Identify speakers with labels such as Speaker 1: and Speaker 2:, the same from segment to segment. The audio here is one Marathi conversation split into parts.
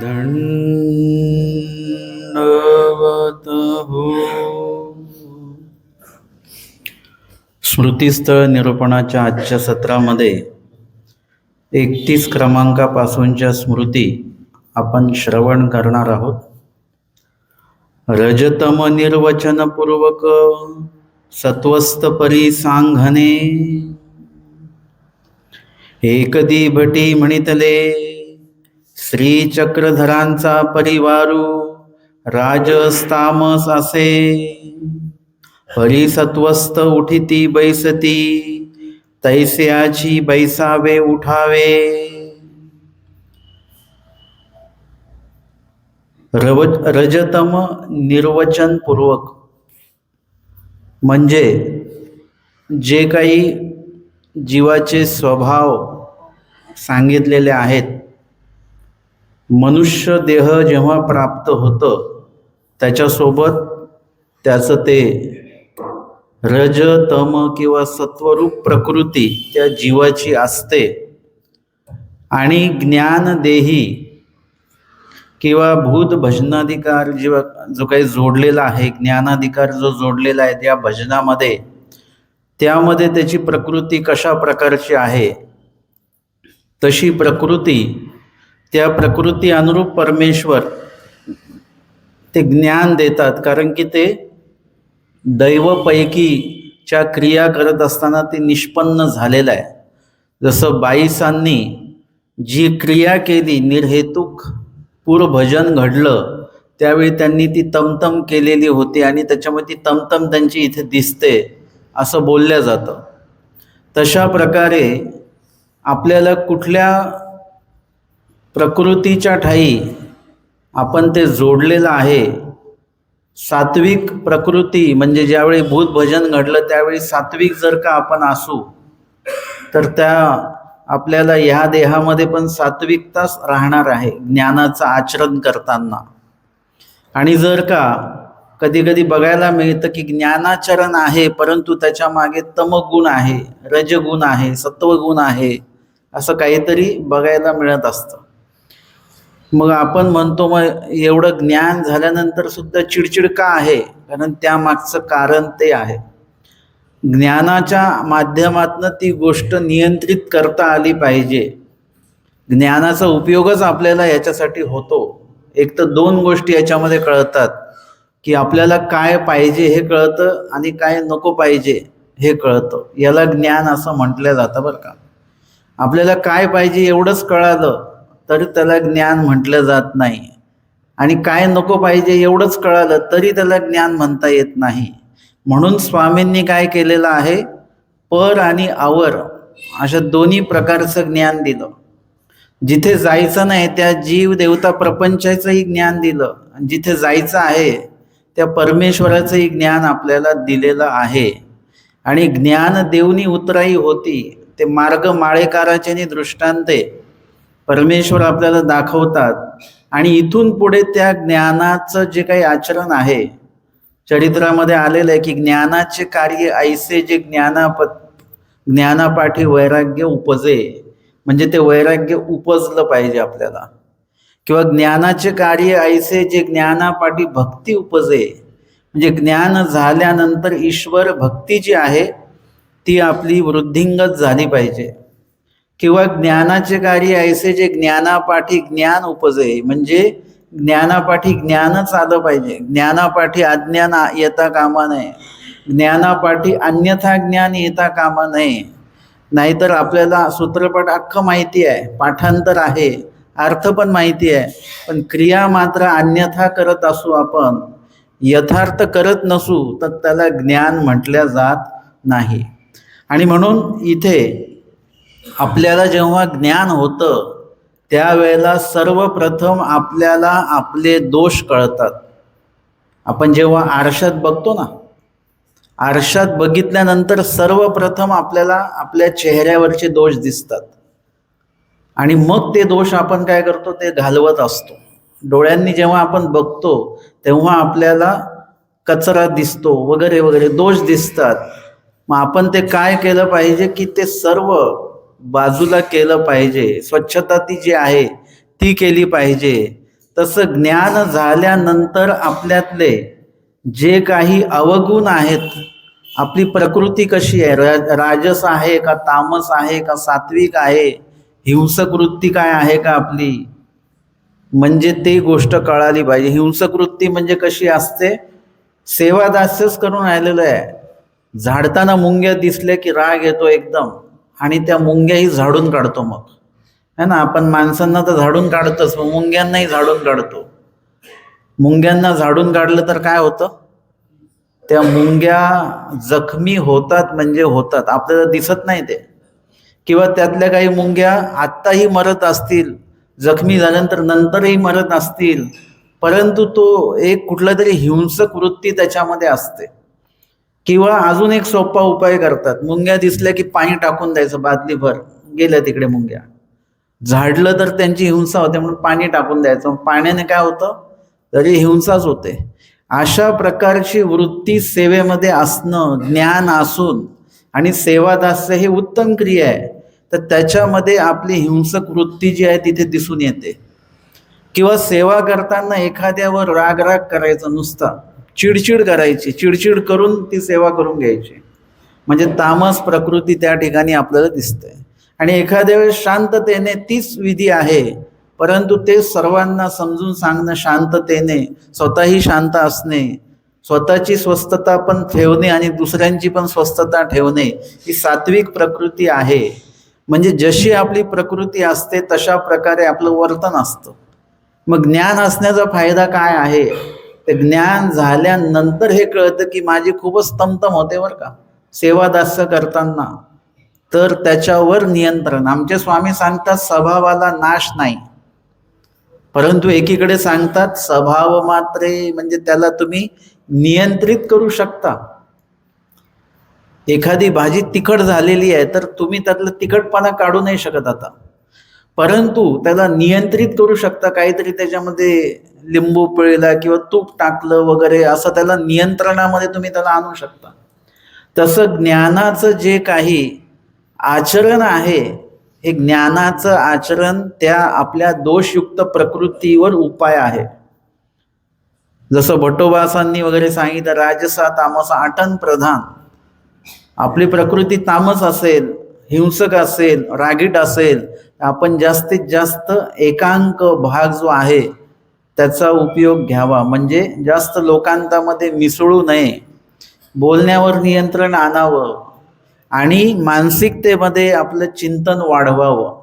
Speaker 1: दंडवत हो. स्मृतीस्थळ निरूपणाच्या आजच्या सत्रामध्ये 31 क्रमांकापासूनच्या स्मृती आपण श्रवण करणार आहोत. रजतम निर्वचनपूर्वक सत्वस्थ परिसांघने एकदी भटी म्हणितले श्रीचक्रधरांचा परिवारू राजस्तामस असे परिसत्वस्थ उठिती बैसती तैस्याची बैसावे उठावे. रजतम निर्वचन पूर्वक म्हणजे जे काही जीवाचे स्वभाव सांगितलेले आहेत. मनुष्य देह जेव्हा प्राप्त होतं त्याच्यासोबत त्याचं ते रज तम किंवा सत्वरूप प्रकृती त्या जीवाची असते आणि ज्ञानदेही किंवा भूत भजनाधिकार जो काही जोडलेला आहे, ज्ञानाधिकार जो जोडलेला आहे त्या भजनामध्ये, त्यामध्ये त्याची प्रकृती कशा प्रकारची आहे तशी प्रकृती, त्या प्रकृती अनुरूप परमेश्वर ते ज्ञान देतात. कारण की ते दैवपैकीच्या क्रिया करत असताना ते निष्पन्न झालेलं आहे. जसं बाईसांनी जी क्रिया केली, निर्हेतुक पूर्वभजन घडलं, त्यावेळी त्यांनी ती तमतम केलेली होती आणि त्याच्यामध्ये ती तमतम त्यांची इथे दिसते असं बोललं जातं. तशा प्रकारे आपल्याला कुठल्या प्रकृतीच्या ठाई आपण ते जोडलेलं आहे. सात्विक प्रकृती म्हणजे ज्यावेळी भूत भजन घडलं त्यावेळी सात्विक जर का आपण असू तर त्या आपल्याला ह्या देहामध्ये पण सात्विकताच राहणार आहे ज्ञानाचं आचरण करताना. आणि जर का कधी कधी बघायला मिळतं की ज्ञानाचरण आहे परंतु त्याच्या मागे तमगुण आहे, रजगुण आहे, सत्वगुण आहे, असं काहीतरी बघायला मिळत असतं. मग आपण म्हणतो मग एवढं ज्ञान झाल्यानंतर सुद्धा चिडचिड का आहे? कारण त्यामागचं कारण ते आहे. ज्ञानाच्या माध्यमातून ती गोष्ट नियंत्रित करता आली पाहिजे. ज्ञानाचा उपयोगच आपल्याला याच्यासाठी होतो. एक तर दोन गोष्टी याच्यामध्ये कळतात की आपल्याला काय पाहिजे हे कळतं आणि काय नको पाहिजे हे कळतं. याला ज्ञान असं म्हटलं जातं बरं का. आपल्याला काय पाहिजे एवढंच कळालं तरी त्याला ज्ञान म्हटलं जात नाही, आणि काय नको पाहिजे एवढंच कळालं तरी त्याला ज्ञान म्हणता येत नाही. म्हणून स्वामींनी काय केलेलं आहे, पर आणि आवर अशा दोन्ही प्रकारचं ज्ञान दिलं. जिथे जायचं नाही त्या जीव देवता प्रपंचाचंही ज्ञान दिलं, आणि जिथे जायचं आहे त्या परमेश्वराचंही ज्ञान आपल्याला दिलेलं आहे. आणि ज्ञान देवनी उतराई होती, ते मार्ग माळेकाराचे दृष्टांते परमेश्वर आपल्याला दाखवतात. आणि इथून पुढे त्या ज्ञानाचं जे काही आचरण आहे, चरित्रामध्ये आलेलं आहे की ज्ञानाचे कार्य ऐसे जे ज्ञानापाठी वैराग्य उपजे, म्हणजे ते वैराग्य उपजलं पाहिजे आपल्याला. किंवा ज्ञानाचे कार्य ऐसे जे ज्ञानापाठी भक्ती उपजे, म्हणजे ज्ञान झाल्यानंतर ईश्वर भक्ती जी आहे ती आपली वृद्धिंगत झाली पाहिजे. किंवा ज्ञानाचे कार्य ऐसे जे ज्ञानापाठी ज्ञान उपजे, म्हणजे ज्ञानापाठी ज्ञानच आलं पाहिजे. ज्ञानापाठी अज्ञान येता कामा नये, ज्ञानापाठी अन्यथा ज्ञान येता कामा नये. नाहीतर आपल्याला सूत्रपाठ अख्खं माहिती आहे, पाठांतर आहे, अर्थ पण माहिती आहे, पण क्रिया मात्र अन्यथा करत असू, आपण यथार्थ करत नसू, तर त्याला ज्ञान म्हटल्या जात नाही. आणि म्हणून इथे आपल्याला जेव्हा ज्ञान होतं त्यावेळेला सर्वप्रथम आपल्याला आपले दोष कळतात. आपण जेव्हा आरशात बघतो ना, आरशात बघितल्यानंतर सर्वप्रथम आपल्याला आपल्या चेहऱ्यावरचे दोष दिसतात. आणि मग ते दोष आपण काय करतो, ते घालवत असतो. डोळ्यांनी जेव्हा आपण बघतो तेव्हा आपल्याला कचरा दिसतो वगैरे वगैरे दोष दिसतात. मग आपण ते काय केलं पाहिजे की ते सर्व बाजूला केलं पाहिजे. स्वच्छता ती जी आहे ती केली पाहिजे. तसं ज्ञान झाल्यानंतर आपल्यातले जे काही अवगुण आहेत, आपली प्रकृती कशी आहे, राजस आहे का, तामस आहे का, सात्विक आहे, हिंसक वृत्ती काय आहे का आपली, म्हणजे ते गोष्ट कळाली पाहिजे. हिंसक वृत्ती म्हणजे कशी असते, सेवादास्यच करून राहिलेलं आहे. झाडताना मुंग्या दिसल्या की राग येतो एकदम, आणि त्या मुंग्याही झाडून काढतो. मग है ना, आपण माणसांना तर झाडून काढतोच, मग मुंग्यांनाही झाडून काढतो. मुंग्यांना झाडून काढलं तर काय होतं, त्या मुंग्या जखमी होतात, म्हणजे होतात, आपल्याला दिसत नाही ते. किंवा त्यातल्या काही मुंग्या आत्ताही मरत असतील, जखमी झाल्यानंतर नंतरही मरत असतील, परंतु तो एक कुठला तरी हिंसक वृत्ती त्याच्यामध्ये असते. किंवा अजून एक सोपा उपाय करतात, मुंग्या दिसल्या की पाणी टाकून द्यायचं बादलीभर, गेल्या तिकडे मुंग्या. झाडलं तर त्यांची हिंसा होते म्हणून पाणी टाकून द्यायचं, पाण्याने काय होतं, तरी हिंसाच होते. अशा प्रकारची वृत्ती सेवेमध्ये असणं, ज्ञान असून, आणि सेवादास्य हे उत्तम क्रिया आहे, तर त्याच्यामध्ये आपली हिंसक वृत्ती जी आहे तिथे दिसून येते. किंवा सेवा करताना एखाद्यावर राग करायचा, नुसता चिडचिड करायची, चिडचिड करून ती सेवा करून घ्यायची, म्हणजे तामस प्रकृती त्या ठिकाणी आपल्याला दिसते. आणि एखाद्या वेळेस शांततेने, तीच विधी आहे, परंतु ते सर्वांना समजून सांगणं शांततेने, स्वतःही शांत असणे, स्वतःची स्वस्थता पण ठेवणे आणि दुसऱ्यांची पण स्वस्थता ठेवणे, ही सात्विक प्रकृती आहे. म्हणजे जशी आपली प्रकृती असते तशा प्रकारे आपलं वर्तन असतं. मग ज्ञान असण्याचा फायदा काय आहे, ते ज्ञान झाल्यानंतर हे कळतं की माझी खूपच तमतम होते बरं का सेवादास्य करताना, तर त्याच्यावर नियंत्रण. आमचे स्वामी सांगतात स्वभावाला नाश नाही, परंतु एकीकडे सांगतात स्वभाव मात्रे, म्हणजे त्याला तुम्ही नियंत्रित करू शकता. एखादी भाजी तिखट झालेली आहे तर तुम्ही त्यातलं तिखटपणा काढू नाही शकत आता, परंतु त्याला नियंत्रित करू शकता. काहीतरी त्याच्यामध्ये लिंबू पिळला किंवा तूप टाकलं वगैरे, असं त्याला नियंत्रणामध्ये तुम्ही त्याला आणू शकता. तसं ज्ञानाचं जे काही आचरण आहे, हे ज्ञानाचं आचरण त्या आपल्या दोषयुक्त प्रकृतीवर उपाय आहे. जसं भट्टोबासांनी वगैरे सांगितलं, राजसा तामसा आठन प्रधान. आपली प्रकृती तामस असेल, हिंसक असेल, रागीट असेल, आपण जास्तीत जास्त एकांक भाग जो आहे त्याचा उपयोग घ्यावा, म्हणजे जास्त लोकांमध्ये मिसळू नये, बोलण्यावर नियंत्रण आणावं, आणि मानसिकतेमध्ये आपलं चिंतन वाढवावं.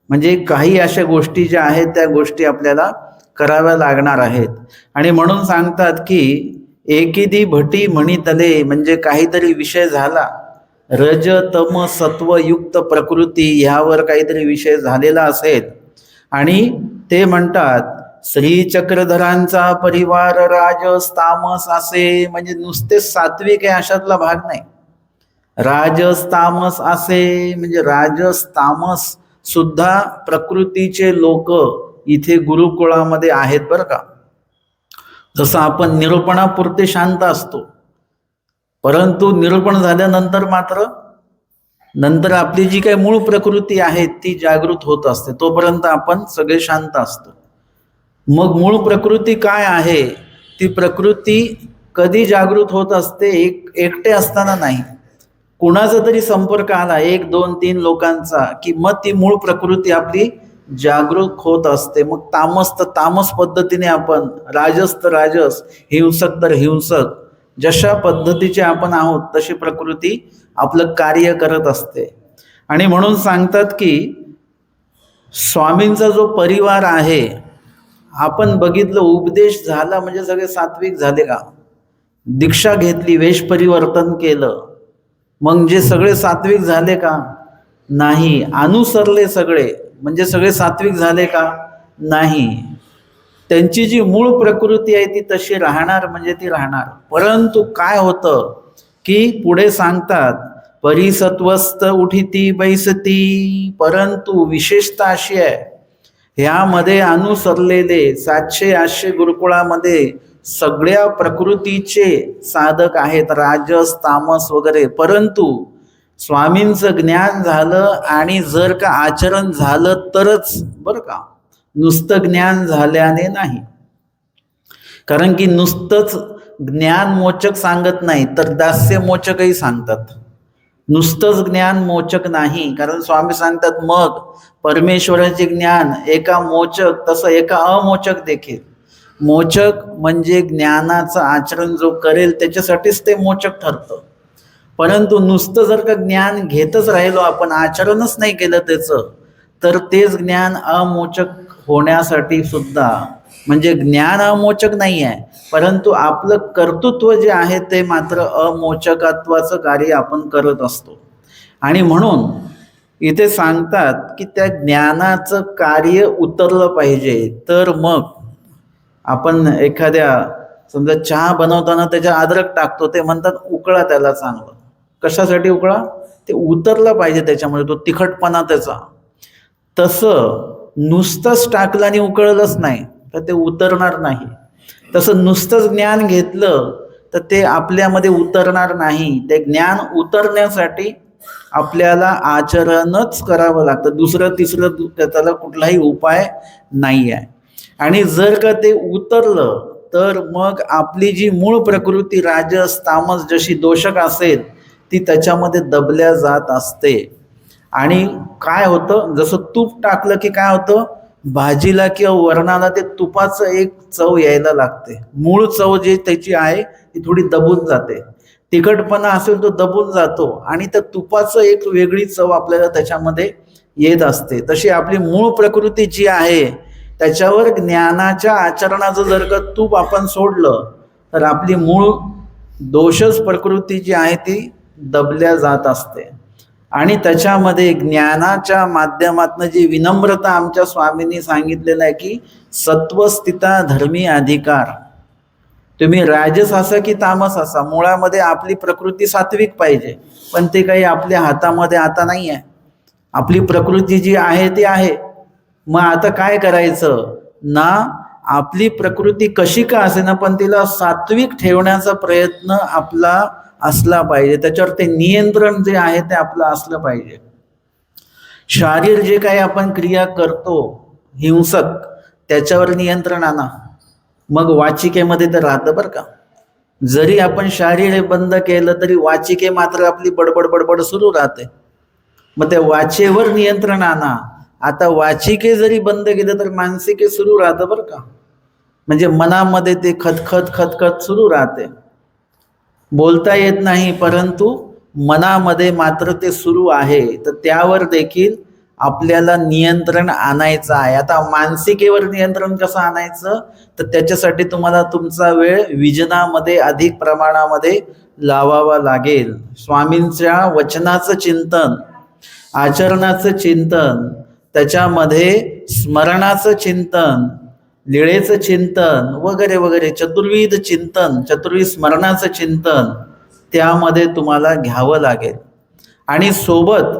Speaker 1: म्हणजे काही अशा गोष्टी ज्या आहेत त्या गोष्टी आपल्याला कराव्या लागणार आहेत. आणि म्हणून सांगतात की एकिदी भटी म्हणितले, म्हणजे काहीतरी विषय झाला, रज तम सत्व युक्त प्रकृती ह्यावर काहीतरी विषय झालेला असेल, आणि ते म्हणतात श्री चक्रधरांचा परिवार राजस तामस असे, म्हणजे नुसतेच सात्विक आहे अशातला भाग नाही. राजस तामस असे म्हणजे राजस तामस सुद्धा प्रकृतीचे लोक इथे गुरुकुळामध्ये आहेत बरं का. जसं आपण निरूपणापुरते शांत असतो, परंतु निरूपण झाल्यानंतर मात्र नंतर आपली जी काही मूळ प्रकृती आहे ती जागृत होत असते, तोपर्यंत आपण सगळे शांत असतो. मग मूळ प्रकृती काय आहे, ती प्रकृती कधी जागृत होत असते, एकटे असताना नाही. कुणाचा तरी संपर्क आला, 1 2 3 लोकांचा, की मग ती मूळ प्रकृती आपली जागृत होत असते. मग तामस तर तामस पद्धतीने आपण, राजस तर राजस, हिंसक तर हिंसक, जशा पद्धतीचे आपण आहोत तशी प्रकृती आपलं कार्य करत असते. आणि म्हणून सांगतात की स्वामींचा जो परिवार आहे, आपण बघितलं उपदेश झाला म्हणजे सगळे सात्विक झाले का, दीक्षा घेतली, वेश परिवर्तन केलं, म्हणजे सगळे सात्विक झाले का, नाही. अनुसरले सगळे म्हणजे सगळे सात्विक झाले का, नाही. त्यांची जी मूळ प्रकृती आहे ती तशी राहणार, म्हणजे ती राहणार. परंतु काय होतं की पुढे सांगतात परिसत्वस्त उठिती बैसती, परंतु विशेषता अशी आहे, ह्यामध्ये अनुसरलेले 700-800 गुरुकुळामध्ये सगळ्या प्रकृतीचे साधक आहेत, राजस तामस वगैरे, परंतु स्वामींचं ज्ञान झालं आणि जर का आचरण झालं तरच बरं का, नुसतं ज्ञान झाल्याने नाही. कारण की नुसतंच ज्ञान मोचक सांगत नाही तर दास्य मोचकही सांगतात. नुसतंच ज्ञान मोचक नाही, कारण स्वामी सांगतात मग परमेश्वराचे ज्ञान एका मोचक तसं एका अमोचक देखील. मोचक म्हणजे ज्ञानाचं आचरण जो करेल त्याच्यासाठीच ते मोचक ठरतं. परंतु नुसतं जर का ज्ञान घेतच राहिलो आपण, आचरणच नाही केलं त्याचं, तर तेच ज्ञान अमोचक होण्यासाठी सुद्धा, म्हणजे ज्ञान अमोचक नाही आहे, परंतु आपलं कर्तृत्व जे आहे ते मात्र अमोचकत्वाचं कार्य आपण करत असतो. आणि म्हणून इथे सांगतात की त्या ज्ञानाचं कार्य उतरलं पाहिजे. तर मग आपण एखाद्या समजा चहा बनवताना त्याच्या अद्रक टाकतो, ते म्हणतात उकळा त्याला चांगलं. कशासाठी उकळा? ते उतरलं पाहिजे त्याच्यामध्ये तो तिखटपणा त्याचा. तसं नुसतंच टाकलं आणि उकळलंच नाही तर ते उतरणार नाही. तसं नुसतंच ज्ञान घेतलं तर ते आपल्यामध्ये उतरणार नाही. ते ज्ञान उतरण्यासाठी आपल्याला आचरणच करावं लागतं. दुसरं तिसरं त्याला कुठलाही उपाय नाही आहे. आणि जर का ते उतरलं तर मग आपली जी मूळ प्रकृती राजस तामस जशी दोषक असेल ती त्याच्यामध्ये दबल्या जात असते. आणि काय होतं, जसं तूप टाकलं की काय होतं, भाजीला किंवा वरणाला ते तुपाचं एक चव यायला लागते. मूळ चव जी त्याची आहे ती थोडी दबून जाते. तिखटपणा असेल तो दबून जातो आणि त्या तुपाचं एक वेगळी चव आपल्याला त्याच्यामध्ये येत असते. तशी आपली मूळ प्रकृती जी आहे त्याच्यावर ज्ञानाच्या आचरणाचं जर का तूप आपण सोडलं तर आपली मूळ दोषच प्रकृती जी आहे ती दबल्या जात असते. आणि त्याच्यामध्ये ज्ञानाच्या माध्यमातून जी विनम्रता आमच्या स्वामींनी सांगितलेलं आहे की सत्वस्थिता धर्मी अधिकार. तुम्ही राजस असा की तामस असा, मुळामध्ये आपली प्रकृती सात्विक पाहिजे, पण ते काही आपल्या हातामध्ये आता नाही आहे. आपली प्रकृती जी आहे ती आहे. मग आता काय करायचं ना, आपली प्रकृती कशी का असेना पण तिला सात्विक ठेवण्याचा प्रयत्न आपला असला पाहिजे. त्याच्यावर ते नियंत्रण जे आहे ते आपलं असलं पाहिजे. शारीर जे काही आपण क्रिया करतो हिंसक, त्याच्यावर नियंत्रण आणा, मग वाचिकेमध्ये तर राहतं बरं का. जरी आपण शारीर बंद केलं तरी वाचिके मात्र आपली बडबड बडबड सुरू राहते. मग त्या वाचेवर नियंत्रण आणा. आता वाचिके जरी बंद केलं तर मानसिके सुरू राहतं बरं का. म्हणजे मनामध्ये ते खतखत खतखत सुरू राहते. बोलता येत नाही परंतु मनामध्ये मात्र ते सुरू आहे. तर त्यावर देखील आपल्याला नियंत्रण आणायचं आहे. आता मानसिकेवर नियंत्रण कसं आणायचं, तर त्याच्यासाठी तुम्हाला तुमचा वेळ विजनामध्ये अधिक प्रमाणामध्ये लावावा लागेल. स्वामींच्या वचनाचं चिंतन, आचरणाचं चिंतन, त्याच्यामध्ये स्मरणाचं चिंतन, लीळेचं चिंतन वगैरे वगैरे, चतुर्विध चिंतन, चतुर्विध स्मरणाचं चिंतन त्यामध्ये तुम्हाला घ्यावं लागेल. आणि सोबत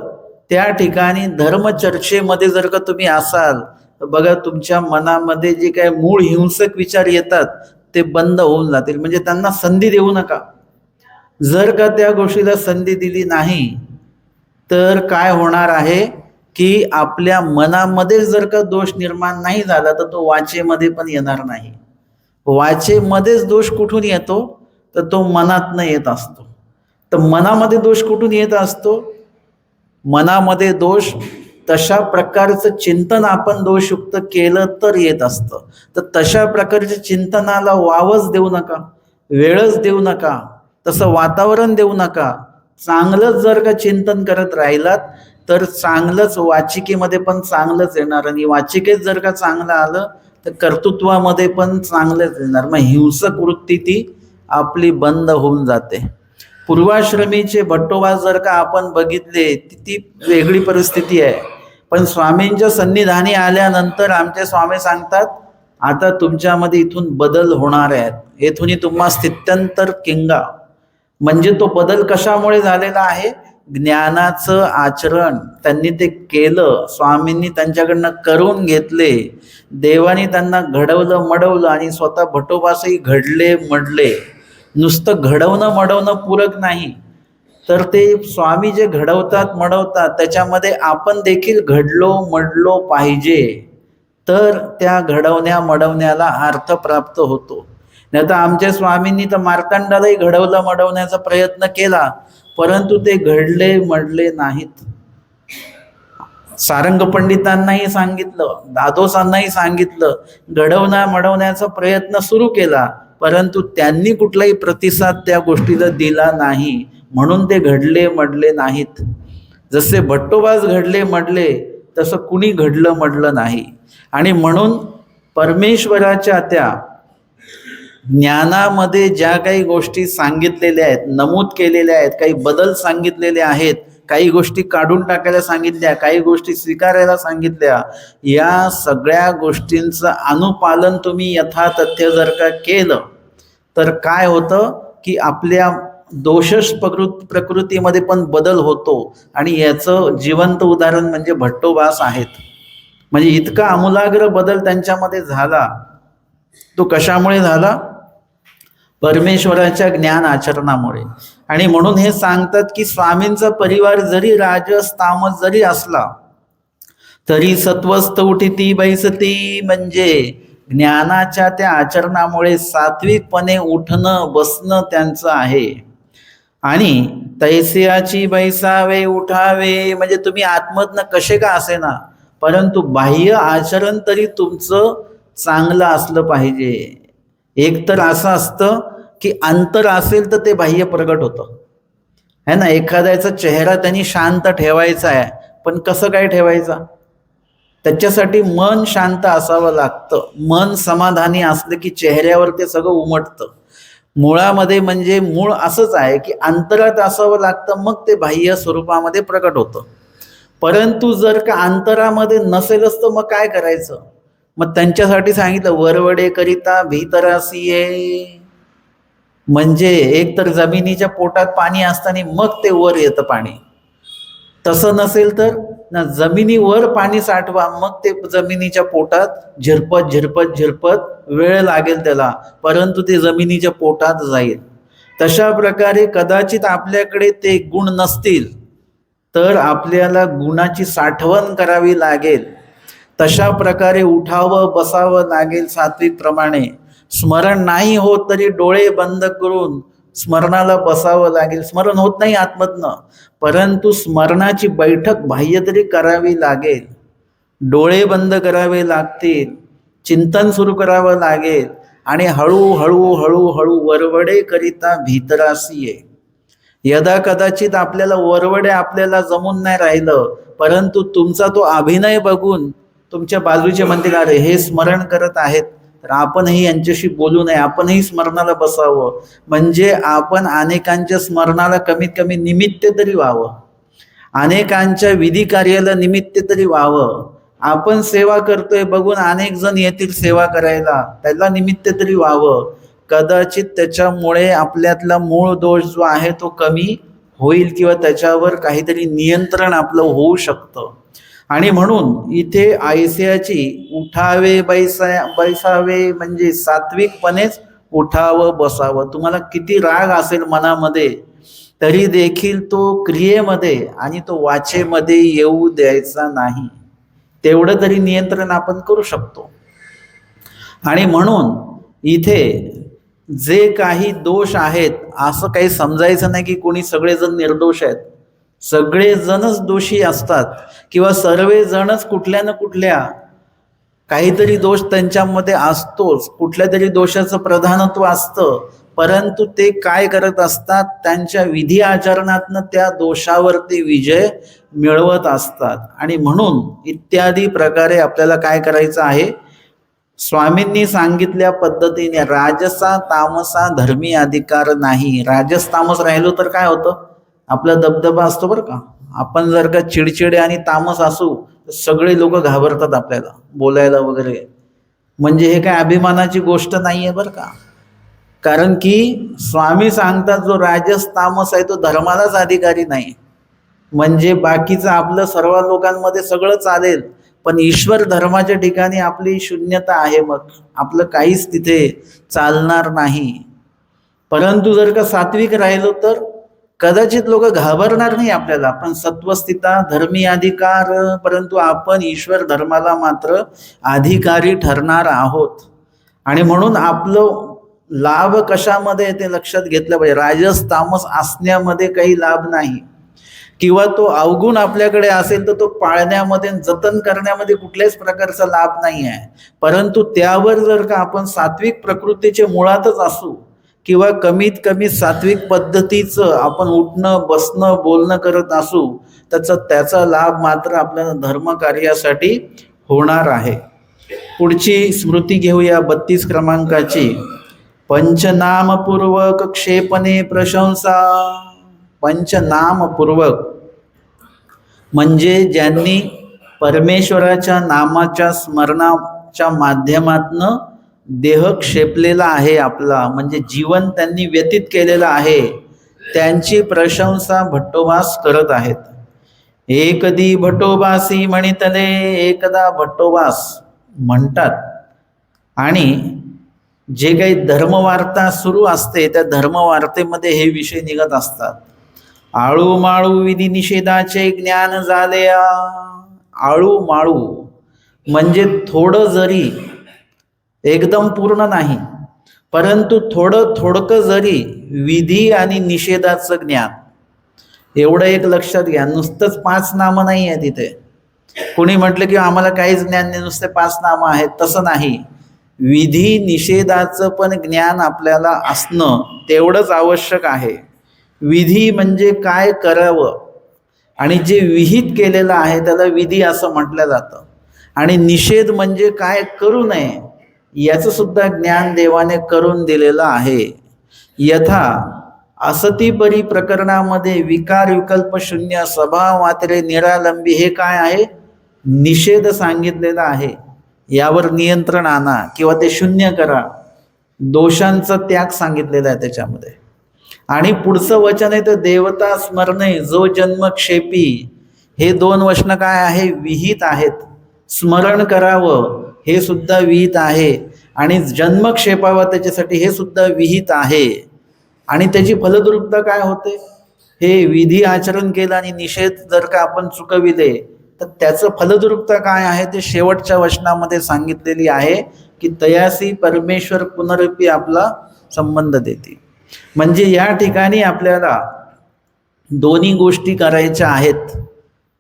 Speaker 1: त्या ठिकाणी धर्मचर्चेमध्ये जर का तुम्ही असाल तर बघा, तुमच्या मनामध्ये जे काही मूळ हिंसक विचार येतात ते बंद होऊन जातील. म्हणजे त्यांना संधी देऊ नका. जर का त्या गोष्टीला संधी दिली नाही तर काय होणार आहे की आपल्या मनामध्ये जर का दोष निर्माण नाही झाला तर तो वाचेमध्ये पण येणार नाही. वाचेमध्येच दोष कुठून येतो, तर तो मनातनं येत असतो. तर मनामध्ये दोष कुठून येत असतो, मनामध्ये दोष तशा प्रकारचं चिंतन आपण दोषयुक्त केलं तर येत असतं. तर तशा प्रकारच्या चिंतनाला वावच देऊ नका, वेळच देऊ नका, तसं वातावरण देऊ नका. चांगलंच जर का चिंतन करत राहिलात तर चांगलंच वाचिकेमध्ये पण चांगलंच येणार. आणि वाचिकेत जर का चांगलं आलं तर कर्तृत्वामध्ये पण चांगलंच येणार. मग हिंसक वृत्ती ती आपली बंद होऊन जाते. पूर्वाश्रमीचे भट्टोबा जर का आपण बघितले ती वेगळी परिस्थिती आहे. पण स्वामींच्या सन्निधानी आल्यानंतर आमचे स्वामी सांगतात आता तुमच्यामध्ये इथून बदल होणार आहेत, येथून तुम्हा स्थित्यंतर किंगा. म्हणजे तो बदल कशामुळे झालेला आहे, ज्ञानाचं आचरण त्यांनी ते केलं. स्वामींनी त्यांच्याकडनं करून घेतले, देवानी त्यांना घडवलं मडवलं आणि स्वतः भट्टोबासही घडले मडले. नुसतं घडवणं मडवणं पूरक नाही, तर ते स्वामी जे घडवतात मडवतात त्याच्यामध्ये आपण देखील घडलो मडलो पाहिजे. तर त्या घडवण्या मडवण्याला अर्थ प्राप्त होतो. नाही तर आमच्या स्वामींनी तर मार्तंडालाही घडवलं मडवण्याचा प्रयत्न केला, परंतु ते घडले मडले नाहीत. सारंग पंडितांनाही सांगितलं, दादोसांनाही सांगितलं, घडवण्या मडवण्याचा प्रयत्न सुरू केला, परंतु त्यांनी कुठलाही प्रतिसाद त्या गोष्टीला दिला नाही, म्हणून ते घडले मडले नाहीत. जसे भट्टोबास घडले मडले तसं कुणी घडलं मडलं नाही. आणि म्हणून परमेश्वराच्या त्या ज्ञानामध्ये ज्या काही गोष्टी सांगितलेल्या आहेत, नमूद केलेल्या आहेत, काही बदल सांगितलेले आहेत, काही गोष्टी काढून टाकायला सांगितल्या, काही गोष्टी स्वीकारायला सांगितल्या, या सगळ्या गोष्टींचं अनुपालन तुम्ही यथातथ्य जर का केलं तर काय होतं की आपल्या दोषश प्रकृतीमध्ये पण बदल होतो. आणि याचं जिवंत उदाहरण म्हणजे भट्टोबास आहेत. म्हणजे इतका आमूलाग्र बदल त्यांच्यामध्ये झाला. तो कशामुळे झाला? परमेश्वराच्या ज्ञान आचरणामुळे. आणि म्हणून हे सांगतात की स्वामींचा परिवार जरी राजस तामस जरी असला तरी सत्वस्थ उठिती बैसती, म्हणजे ज्ञानाच्या त्या आचरणामुळे सात्विकपणे उठणं बसणं त्यांचं आहे. आणि तैसियाची बैसावे उठावे, म्हणजे तुम्ही आत्मधनं कसे का असे ना, परंतु बाह्य आचरण तरी तुमचं चांगलं असलं पाहिजे. एक तर असं असतं की अंतर असेल तर ते बाह्य प्रगट होतं, है ना. एखाद्याचा चेहरा त्यांनी शांत ठेवायचा आहे, पण कसं काय ठेवायचा? त्याच्यासाठी मन शांत असावं लागतं. मन समाधानी असलं की चेहऱ्यावर ते सगळं उमटतं. मुळामध्ये म्हणजे मूळ असंच आहे की अंतरात असावं लागतं, मग ते बाह्य स्वरूपामध्ये प्रकट होतं. परंतु जर का अंतरामध्ये नसेलच तर मग काय करायचं? मग त्यांच्यासाठी सांगितलं वरवडे करिता भीतरासी ये, म्हणजे एक तर जमिनीच्या पोटात पाणी असताना मग ते वर येतं पाणी. तसं नसेल तर ना जमिनीवर पाणी साठवा, मग ते जमिनीच्या पोटात झिरपत झिरपत झिरपत वेळ लागेल त्याला, परंतु ते जमिनीच्या पोटात जाईल. तशा प्रकारे कदाचित आपल्याकडे ते गुण नसतील तर आपल्याला गुणाची साठवण करावी लागेल. तशा प्रकारे उठावं बसावं लागेल सात्विक प्रमाणे. स्मरण नाही होत तरी डोळे बंद करून स्मरणाला बसावं लागेल. स्मरण होत नाही आत्मधनं, परंतु स्मरणाची बैठक बाह्य तरी करावी लागेल. डोळे बंद करावे लागतील, चिंतन सुरू करावं लागेल. आणि हळूहळू हळूहळू वरवडे करिता भीतरासी ये. यदा कदाचित आपल्याला वरवडे आपल्याला जमून नाही राहिलं, परंतु तुमचा तो अभिनय बघून तुमच्या बाजूचे म्हणतील अरे हे स्मरण करत आहेत तर आपणही यांच्याशी बोलू नये, आपणही स्मरणाला बसावं, म्हणजे आपण अनेकांच्या स्मरणाला कमीत कमी निमित्त तरी व्हावं, अनेकांच्या विधी कार्याला निमित्त तरी व्हावं. आपण सेवा करतोय बघून अनेक जण येतील सेवा करायला, त्याला निमित्त तरी व्हावं. कदाचित त्याच्यामुळे आपल्यातला मूळ दोष जो आहे तो कमी होईल किंवा त्याच्यावर काहीतरी नियंत्रण आपलं होऊ शकतं. आणि म्हणून इथे आयस्याची उठावे बैसावे म्हणजे सात्विकपणेच उठावं बसावं. तुम्हाला किती राग असेल मनामध्ये तरी देखील तो क्रियेमध्ये आणि तो वाचेमध्ये येऊ द्यायचा नाही. तेवढं तरी नियंत्रण आपण करू शकतो. आणि म्हणून इथे जे काही दोष आहेत असं काही समजायचं नाही की कोणी सगळेजण निर्दोष आहेत. सगळेजणच दोषी असतात किंवा सर्वजणच कुठल्या ना कुठल्या काहीतरी दोष त्यांच्यामध्ये असतोच, कुठल्या तरी दोषाचं प्रधानत्व असतं. परंतु ते काय करत असतात? त्यांच्या विधी आचरणातनं त्या दोषावर ते विजय मिळवत असतात. आणि म्हणून इत्यादी प्रकारे आपल्याला काय करायचं आहे? स्वामींनी सांगितल्या पद्धतीने राजसा तामसा धर्मी अधिकार नाही. राजस तामस राहिलो तर काय होतं? आपला दबदबा असतो बरं का. आपण जर का चिडचिडे आणि तामस असू तर सगळे लोक घाबरतात आपल्याला बोलायला वगैरे. म्हणजे हे काय अभिमानाची गोष्ट नाहीये बरं का. कारण की स्वामी सांगतात जो राजस तामस आहे तो धर्मालाच अधिकारी नाही. म्हणजे बाकीचं आपलं सर्व लोकांमध्ये सगळं चालेल, पण ईश्वर धर्माच्या ठिकाणी आपली शून्यता आहे, मग आपलं काहीच तिथे चालणार नाही. परंतु जर का सात्विक राहिलो तर कदाचित लोक घाबरणार नाही आपल्याला, पण सत्वस्थिता धर्मी अधिकार, परंतु आपण ईश्वर धर्माला मात्र अधिकारी ठरणार आहोत. आणि म्हणून आपलं लाभ कशामध्ये ते लक्षात घेतलं पाहिजे. राजस तामस असण्यामध्ये काही लाभ नाही, किंवा तो अवगुण आपल्याकडे असेल तर तो पाळण्यामध्ये जतन करण्यामध्ये कुठल्याच प्रकारचा लाभ नाही आहे. परंतु त्यावर जर का आपण सात्विक प्रकृतीचे मुळातच असू, किंवा कमीत कमी सात्विक पद्धतीचं आपण उठणं बसणं बोलणं करत असू, त्याचा लाभ मात्र आपल्याला धर्म कार्यासाठी होणार आहे. पुढची स्मृती घेऊया 32 क्रमांकाची. पंचनामपूर्वक क्षेपणे प्रशंसा. पंचनामपूर्वक म्हणजे ज्यांनी परमेश्वराच्या नामाच्या स्मरणाच्या माध्यमातनं देह क्षेपलेला आहे आपला, म्हणजे जीवन त्यांनी व्यतीत केलेलं आहे, त्यांची प्रशंसा भट्टोबास करत आहेत. एकदी भट्टोबासी म्हणितले, एकदा भट्टोबास म्हणतात. आणि जे काही धर्मवार्ता सुरू असते त्या धर्मवार्तेमध्ये हे विषय निघत असतात. आळू माळू विधी निषेधाचे ज्ञान झाले. आळू माळू म्हणजे थोडं जरी, एकदम पूर्ण नाही, परंतु थोडकं जरी विधी आणि निषेधाचं ज्ञान, एवढं एक लक्षात घ्या. नुसतंच 5 नामं नाही आहे तिथे. कोणी म्हटलं की आम्हाला काहीच ज्ञान नाही, नुसते 5 नामं आहेत, तसं नाही. विधी निषेधाचं पण ज्ञान आपल्याला असणं तेवढंच आवश्यक आहे. विधी म्हणजे काय करावं, आणि जे विहित केलेलं आहे त्याला विधी असं म्हटलं जातं. आणि निषेध म्हणजे काय करू नये याचं सुद्धा ज्ञान देवाने करून दिलेलं आहे. यथा असतीपरी प्रकरणामध्ये विकार विकल्प शून्य स्वभाव मात्रे निरालंबी हे काय आहे, निषेध सांगितलेला आहे. यावर नियंत्रण आणा किंवा ते शून्य करा, दोषांचा त्याग सांगितलेला आहे त्याच्यामध्ये. आणि पुढचं वचन आहे तर देवता स्मरणे जो जन्मक्षेपी, हे 2 वचन काय आहे, विहित आहेत. स्मरण करावं हे सुद्धा विहित आहे, आणि जन्मक्षेपावा त्याच्यासाठी हे सुद्धा विहित आहे. आणि त्याची फलद्रुपता काय होते, हे विधी आचरण केलं आणि निषेध जर का आपण चुकविले तर त्याचं फलद्रुपता काय आहे ते शेवटच्या वचनामध्ये सांगितलेली आहे की तयासी परमेश्वर पुनरुपी आपला संबंध देते. म्हणजे या ठिकाणी आपल्याला दोन्ही गोष्टी करायच्या आहेत.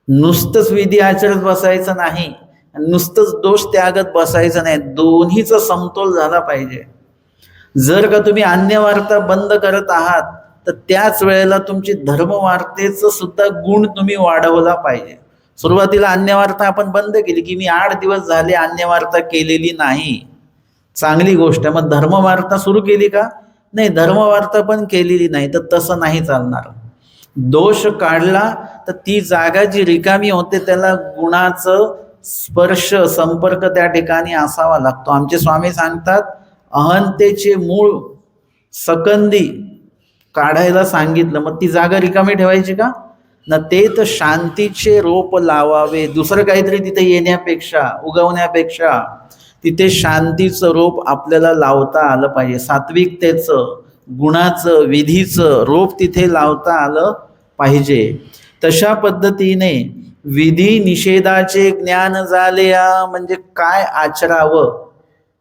Speaker 1: नुसतंच विधी आचरत बसायचं नाही, नुसतंच दोष त्यागत बसायचं नाही, दोन्हीचा समतोल झाला पाहिजे. जर का तुम्ही अन्यवार्ता बंद करत आहात तर त्याच वेळेला तुमची धर्मवार्तेचं सुद्धा गुण तुम्ही वाढवला पाहिजे. सुरुवातीला अन्यवार्ता आपण बंद केली की मी 8 दिवस झाले अन्यवार्ता केलेली नाही, चांगली गोष्ट आहे. मग धर्मवार्ता सुरू केली का, नाही, धर्मवार्ता पण केलेली नाही, तर तसं नाही चालणार. दोष काढला तर ती जागा जी रिकामी होते त्याला गुणाचं स्पर्श संपर्क त्या ठिकाणी असावा लागतो. आमचे स्वामी सांगतात अहंतेचे मूळ सकंदी काढायला सांगितलं, मग ती जागा रिकामी ठेवायची का ना, ते तर शांतीचे रोप लावावे. दुसरं काहीतरी तिथे येण्यापेक्षा उगवण्यापेक्षा तिथे शांतीचं रोप आपल्याला लावता आलं पाहिजे. सात्विकतेचं गुणाचं विधीचं रोप तिथे लावता आलं पाहिजे. तशा पद्धतीने विधी निषेधाचे ज्ञान झाले, म्हणजे काय आचरावं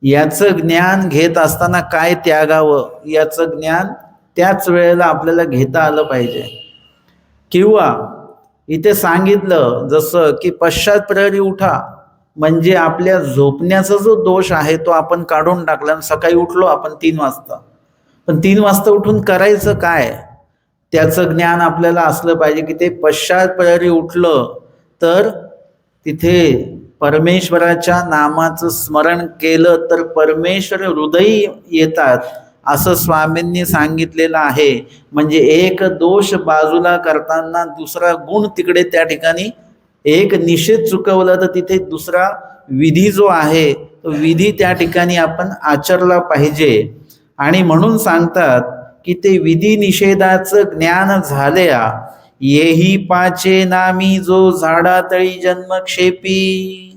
Speaker 1: याचं ज्ञान घेत असताना काय त्यागावं याचं ज्ञान त्याच वेळेला आपल्याला घेता आलं पाहिजे. किंवा इथे सांगितलं जसं की पश्चात प्रहरी उठा, म्हणजे आपल्या झोपण्याचा जो दोष आहे तो आपण काढून टाकला. सकाळी उठलो आपण 3 वाजता, पण 3 वाजता उठून करायचं काय त्याचं ज्ञान आपल्याला असलं पाहिजे की ते पश्चात प्रहरी उठलं तर तिथे परमेश्वराच्या नामाचं स्मरण केलं तर परमेश्वर हृदयी येतात असं स्वामींनी सांगितलेलं आहे. म्हणजे एक दोष बाजूला करताना दुसरा गुण तिकडे त्या ठिकाणी, एक निषेध चुकवला तर तिथे दुसरा विधी जो आहे तो विधी त्या ठिकाणी आपण आचरला पाहिजे. आणि म्हणून सांगतात की ते विधी निषेधाचं ज्ञान झाल्या, येही पाचे नामी जो झाडातळी जन्मक्षेपी.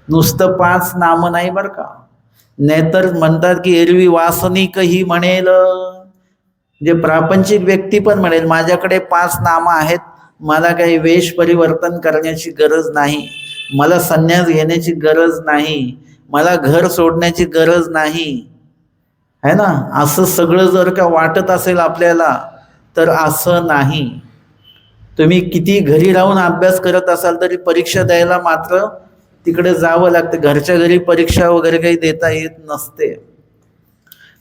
Speaker 1: नुसतं 5 नामं नाही बरं का, नाहीतर म्हणतात की एरवी वासनिक ही म्हणेल, जे प्रापंचिक व्यक्ती पण म्हणेल माझ्याकडे 5 नामं आहेत, मला काही वेश परिवर्तन करण्याची गरज नाही, मला संन्यास घेण्याची गरज नाही, मला घर सोडण्याची गरज नाही, है ना. असं सगळं जर का वाटत असेल आपल्याला तर असं नाही. तुम्ही किती घरी राहून अभ्यास करत असाल तरी परीक्षा द्यायला मात्र तिकडे जावं लागतं. घरच्या घरी परीक्षा वगैरे काही देता येत नसते.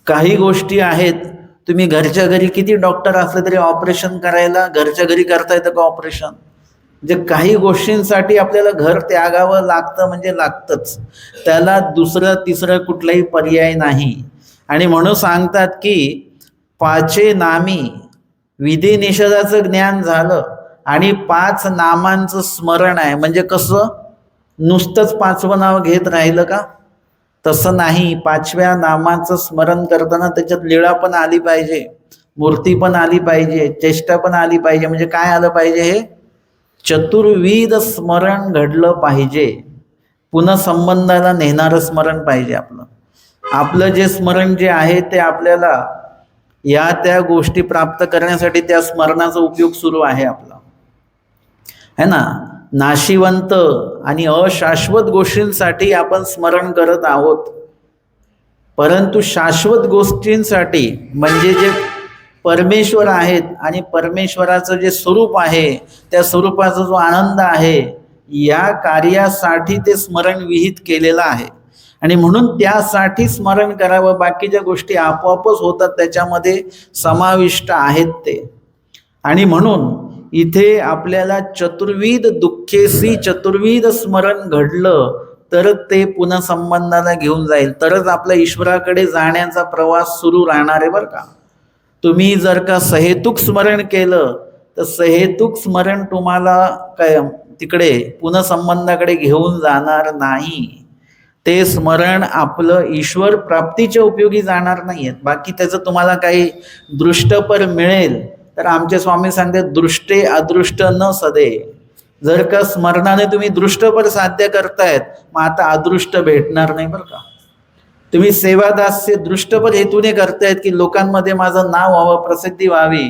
Speaker 1: काही गोष्टी आहेत, तुम्ही घरच्या घरी किती डॉक्टर असले तरी ऑपरेशन करायला घरच्या घरी करता येतं का ऑपरेशन? म्हणजे काही गोष्टींसाठी आपल्याला घर त्यागावं लागतं, म्हणजे लागतंच. त्याला दुसरं तिसरं कुठलाही पर्याय नाही. आणि म्हणून सांगतात की पाचे नामी विधी निषेधाचं ज्ञान झालं आणि 5 नामांचं स्मरण आहे. म्हणजे कसं, नुसतंच 5वं नाव घेत राहिलं का? तसं नाही. 5व्या नामाचं स्मरण करताना त्याच्यात लीळा पण आली पाहिजे, मूर्ती पण आली पाहिजे, चेष्टा पण आली पाहिजे. म्हणजे काय आलं पाहिजे? हे चतुर्विध स्मरण घडलं पाहिजे. पुन्हा संबंधाला नेणारं स्मरण पाहिजे. आपलं जे स्मरण जे आहे ते आपल्याला या त्या गोष्टी प्राप्त करण्यासाठी त्या स्मरणाचा उपयोग सुरू आहे आपला, है ना. नाशिवंत आणि अशाश्वत गोष्टींसाठी आपण स्मरण करत आहोत, परंतु शाश्वत गोष्टींसाठी म्हणजे जे परमेश्वर आहेत आणि परमेश्वराचं जे स्वरूप आहे त्या स्वरूपाचा जो आनंद आहे या कार्यासाठी ते स्मरण विहित केलेलं आहे. आणि म्हणून त्यासाठी स्मरण करावं. बाकीच्या गोष्टी आपोआपच होतात, त्याच्यामध्ये समाविष्ट आहेत ते. आणि म्हणून इथे आपल्याला चतुर्विध दुःखेसी चतुर्विध स्मरण घडलं तर ते पुन्हा संबंधाला घेऊन जाईल, तरच आपल्या ईश्वराकडे जाण्याचा प्रवास सुरू राहणार आहे बरं का. तुम्ही जर का सहेतुक स्मरण केलं तर सहेतुक स्मरण तुम्हाला काय तिकडे पुन्हा संबंधाकडे घेऊन जाणार नाही. ते स्मरण आपलं ईश्वर प्राप्तीच्या उपयोगी जाणार नाहीये. बाकी त्याचं तुम्हाला काही दृष्टपर मिळेल तर आमचे स्वामी सांगतात दृष्टे अदृष्ट न सदे. जर का स्मरणाने तुम्ही दृष्टपर साध्य करतायत मग आता अदृष्ट भेटणार नाही बरं का. तुम्ही सेवादास्य दृष्टपर हेतूने करतायत की लोकांमध्ये माझं नाव व्हावं, प्रसिद्धी व्हावी,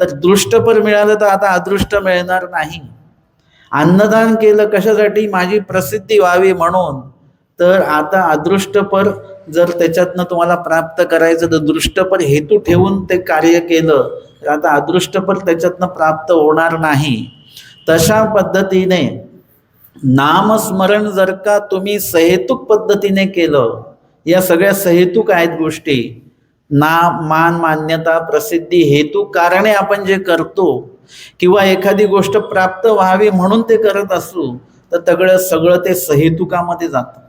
Speaker 1: तर दृष्टपर मिळालं तर आता अदृष्ट मिळणार नाही. अन्नदान केलं कशासाठी? माझी प्रसिद्धी व्हावी म्हणून, तर आता अदृष्टपर जर त्याच्यातनं तुम्हाला प्राप्त करायचं तर दृष्टपर हेतू ठेवून ते कार्य केलं तर आता अदृष्टपर त्याच्यातनं प्राप्त होणार नाही. तशा पद्धतीने नामस्मरण जर का तुम्ही सहेतुक पद्धतीने केलं, या सगळ्या सहेतुक आहेत गोष्टी, नाम मान मान्यता प्रसिद्धी हेतू कारणे आपण जे करतो किंवा एखादी गोष्ट प्राप्त व्हावी म्हणून ते करत असू तर सगळं ते सहेतुकामध्ये जातं.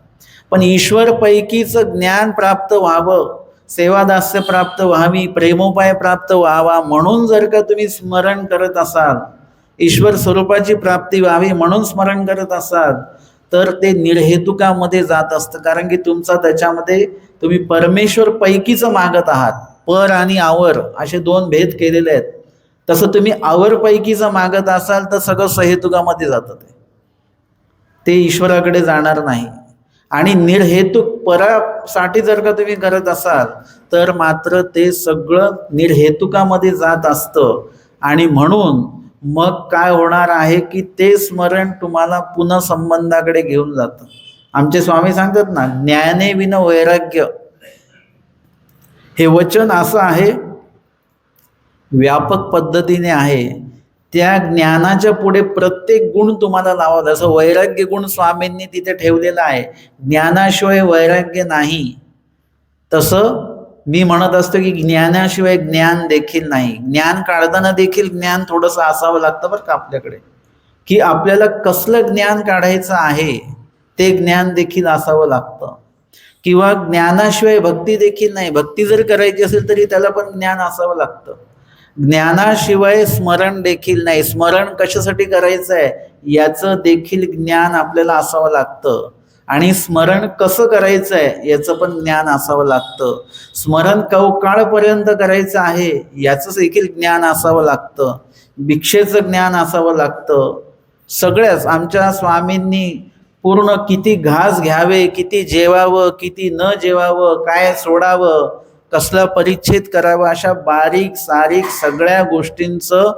Speaker 1: पण ईश्वर पैकीचं ज्ञान प्राप्त व्हावं, सेवादास्य प्राप्त व्हावी, प्रेमोपाय प्राप्त व्हावा म्हणून जर का तुम्ही स्मरण करत असाल, ईश्वर स्वरूपाची प्राप्ती व्हावी म्हणून स्मरण करत असाल तर ते निर्हेतुकामध्ये जात असतं. कारण की तुमचा त्याच्यामध्ये तुम्ही परमेश्वर पैकीचं मागत आहात. पर आणि आवर असे 2 भेद केलेले आहेत. तसं तुम्ही आवर पैकीचं मागत असाल तर सगळं सहेतुकामध्ये जातं, ते ईश्वराकडे जाणार नाही. आणि निर्हेतुक परासाठी जर का तुम्ही करत असाल तर मात्र ते सगळं निर्हेतुकामध्ये जात असतं. आणि म्हणून मग काय होणार आहे की ते स्मरण तुम्हाला पुन्हा संबंधाकडे घेऊन जातं. आमचे स्वामी सांगतात ना, ज्ञाने विन वैराग्य, हे वचन असं आहे, व्यापक पद्धतीने आहे. त्या ज्ञानाच्या पुढे प्रत्येक गुण तुम्हाला लावा. जसं वैराग्य गुण स्वामींनी तिथे ठेवलेला आहे, ज्ञानाशिवाय वैराग्य नाही, तसं मी म्हणत असतो की ज्ञानाशिवाय ज्ञान देखील नाही. ज्ञान काढताना देखील ज्ञान थोडंसं असावं लागतं बरं का आपल्याकडे, की आपल्याला कसलं ज्ञान काढायचं आहे ते ज्ञान देखील असावं लागतं. किंवा ज्ञानाशिवाय भक्ती देखील नाही. भक्ती जर करायची असेल तरी त्याला पण ज्ञान असावं लागतं. ज्ञानाशिवाय स्मरण देखील नाही. स्मरण कशासाठी करायचं आहे याचं देखील ज्ञान आपल्याला असावं लागतं. आणि स्मरण कसं करायचं आहे याचं पण ज्ञान असावं लागतं. स्मरण काळपर्यंत करायचं आहे याचं देखील ज्ञान असावं लागतं. भिक्षेचं ज्ञान असावं लागतं. सगळ्याच आमच्या स्वामींनी पूर्ण किती घास घ्यावे, किती जेवावं, किती न जेवावं, काय सोडावं, कसला परिच्छेद करावा, अशा बारीक सारीक सगळ्या गोष्टींचं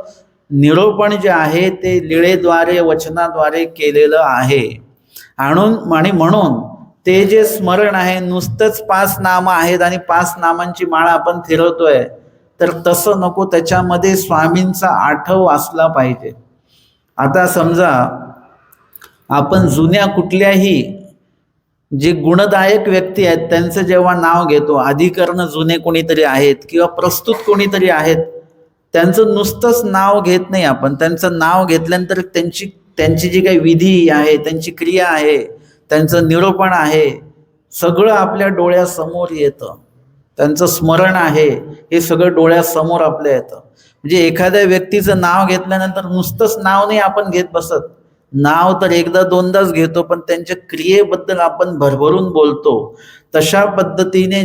Speaker 1: निरूपण जे आहे ते लीळेद्वारे वचनाद्वारे केलेलं आहे. आणि म्हणून ते जे स्मरण आहे नुसतंच 5 नामं आहेत आणि 5 नामांची माळा आपण फिरवतोय, तर तसं नको, त्याच्यामध्ये स्वामींचा आठव असला पाहिजे. आता समजा आपण जुन्या कुठल्याही जे गुणदायक व्यक्ती आहेत त्यांचं जेव्हा नाव घेतो, अधिकरण जुने कोणीतरी आहेत किंवा प्रस्तुत कोणीतरी आहेत, त्यांचं नुसतंच नाव घेत नाही आपण. त्यांचं नाव घेतल्यानंतर त्यांची जी काही विधी आहे, त्यांची क्रिया आहे, त्यांचं निरूपण आहे, सगळं आपल्या डोळ्यासमोर येतं. त्यांचं स्मरण आहे हे सगळं डोळ्यासमोर आपल्या येतं. म्हणजे एखाद्या व्यक्तीचं नाव घेतल्यानंतर नुसतंच नाव नाही आपण घेत बसत, नाव तर एकदा दोनदाच घेतो, पण त्यांच्या क्रियेबद्दल आपण भरभरून बोलतो. तशा पद्धतीने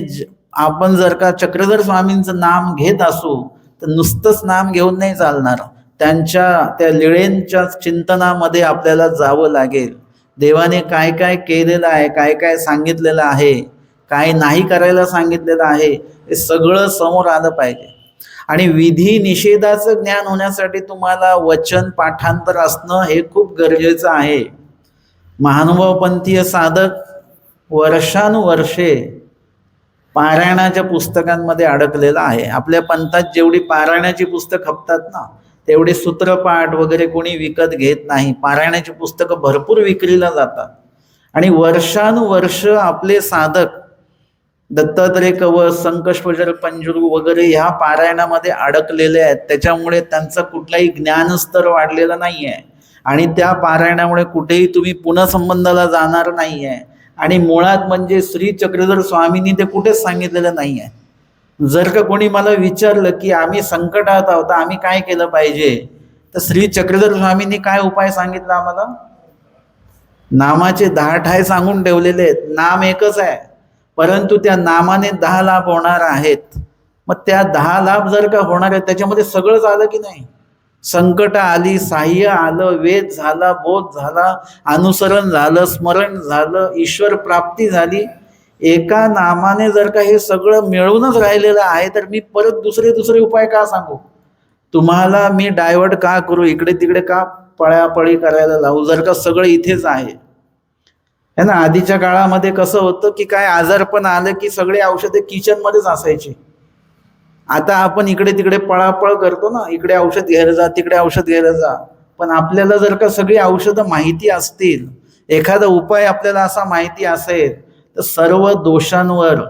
Speaker 1: आपण जर का चक्रधर स्वामींचं नाम घेत असू तर नुसतंच नाम घेऊन नाही चालणार. त्या लीळेंच्या चिंतनामध्ये आपल्याला जावं लागेल. देवाने काय काय केलेलं आहे, काय काय सांगितलेलं आहे, काय नाही करायला सांगितलेलं आहे, हे सगळं समोर आलं पाहिजे. आणि विधी निषेधाचं ज्ञान होण्यासाठी तुम्हाला वचन पाठांतर असणं हे खूप गरजेचं आहे. महानुभावपंथीय साधक वर्षानुवर्षे पारायणाच्या पुस्तकांमध्ये अडकलेला आहे. आपल्या पंथात जेवढी पारायणाची पुस्तक खपतात ना, तेवढे सूत्रपाठ वगैरे कोणी विकत घेत नाही. पारायणाची पुस्तकं भरपूर विक्रीला जातात आणि वर्षानुवर्ष आपले साधक दत्तात्रय कवच, संकष्टोत्तर पंजरू वगैरे ह्या पारायणामध्ये अडकलेले आहेत. त्याच्यामुळे त्यांचा कुठलाही ज्ञानस्तर वाढलेला नाही आहे आणि त्या पारायणामुळे कुठेही तुम्ही पुनःसंबंधाला जाणार नाही आहे. आणि मुळात म्हणजे श्री चक्रधर स्वामींनी ते कुठेच सांगितलेलं नाही आहे. जर का कोणी मला विचारलं की आम्ही संकटात आहोत, आम्ही काय केलं पाहिजे, तर श्री चक्रधर स्वामींनी काय उपाय सांगितला आम्हाला? नामाचे 10 ठाय सांगून ठेवलेले आहेत. नाम एकच आहे, परंतु त्या नामाने 10 लाभ होणार आहेत. मग त्या 10 लाभ जर का होणार आहेत, त्याच्यामध्ये सगळंच आलं की नाही? संकट आली, साह्य आलं, वेद झाला, बोध झाला, अनुसरण झालं, स्मरण झालं, ईश्वर प्राप्ती झाली. एका नामाने जर का हे सगळं मिळूनच राहिलेलं आहे, तर मी परत दुसरे उपाय का सांगू तुम्हाला? मी डायव्हर्ट का करू, इकडे तिकडे का पळापळी करायला लावू, जर का सगळं इथेच आहे ना? आधीच्या काळामध्ये कसं होतं की काय आजारपण आलं की सगळे औषधे किचनमध्येच असायची. आता आपण इकडे तिकडे पळापळ करतो ना, इकडे औषध घ्यायला जा, तिकडे औषध घ्यायला जा. पण आपल्याला जर का सगळी औषधं माहिती असतील, एखादा उपाय आपल्याला असा माहिती असेल, तर सर्व दोषांवर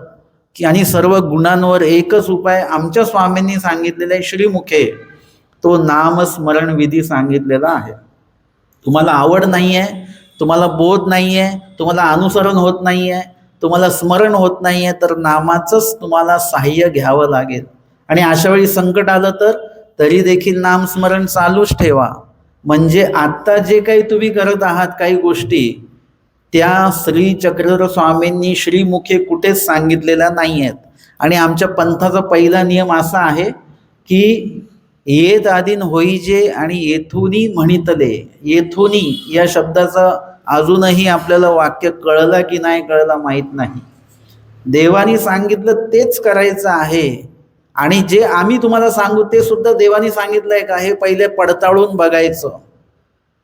Speaker 1: आणि सर्व गुणांवर एकच उपाय आमच्या स्वामींनी सांगितलेला आहे, श्रीमुखे. तो नामस्मरण विधी सांगितलेला आहे. तुम्हाला आवड नाही आहे, तुम्हाला बोध नाही आहे, तुम्हाला अनुसरण होत नाही आहे, तुम्हाला स्मरण होत नाही आहे, तर नामाचंच तुम्हाला साह्य घ्यावं लागेल. आणि अशा वेळी संकट आलं तर तरी देखील नामस्मरण चालूच ठेवा. म्हणजे आत्ता जे काही तुम्ही करत आहात काही गोष्टी, त्या श्री चक्रधर स्वामींनी श्रीमुखे कुठेच सांगितलेल्या नाही आहेत. आणि आमच्या पंथाचा पहिला नियम असा आहे की येत आधीन होईजे आणि येथुनी म्हणितले. येथुनी या शब्दाचा अजूनही आपल्याला वाक्य कळलं की नाही कळलं माहीत नाही. देवानी सांगितलं तेच करायचं आहे. आणि जे आम्ही तुम्हाला सांगू ते सुद्धा देवानी सांगितलंय का हे पहिले पडताळून बघायचं.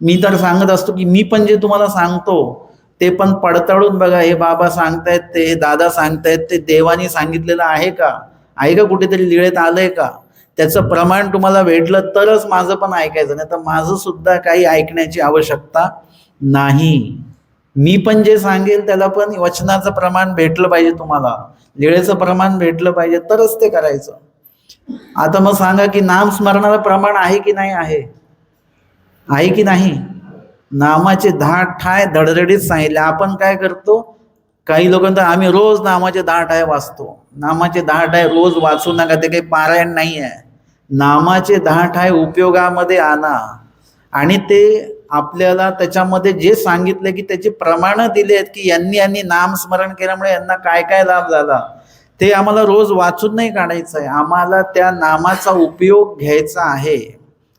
Speaker 1: मी तर सांगत असतो की मी पण जे तुम्हाला सांगतो ते पण पडताळून बघा. हे बाबा सांगतायत, ते हे दादा सांगतायत, ते देवानी सांगितलेलं आहे का? आहे का कुठेतरी लिळेत आलंय का? त्याचं प्रमाण तुम्हाला भेटलं तरच माझं पण ऐकायचं, नाही तर माझं सुद्धा काही ऐकण्याची आवश्यकता नाही. मी पण जे सांगेल त्याला पण वचनाचं प्रमाण भेटलं पाहिजे, तुम्हाला लिळेचं प्रमाण भेटलं पाहिजे, तरच ते करायचं. आता मग सांगा की नाम स्मरणाला प्रमाण आहे की नाही? आहे की नाही? नामाचे 10 ठाय धडधडीत सांगितले. आपण काय करतो? काही लोकांना आम्ही रोज नामाचे 10 ठाय वाचतो. नामाचे 10 ठाय रोज वाचू नका, ते काही पारायण नाही आहे. नामाचे 10 ठाय उपयोगामध्ये आणा आणि ते आपल्याला त्याच्यामध्ये जे सांगितलं की त्याची प्रमाणं दिली आहेत की यांनी नामस्मरण केल्यामुळे यांना काय काय लाभ झाला, ते आम्हाला रोज वाचून नाही काढायचं आहे. आम्हाला त्या नामाचा उपयोग घ्यायचा आहे,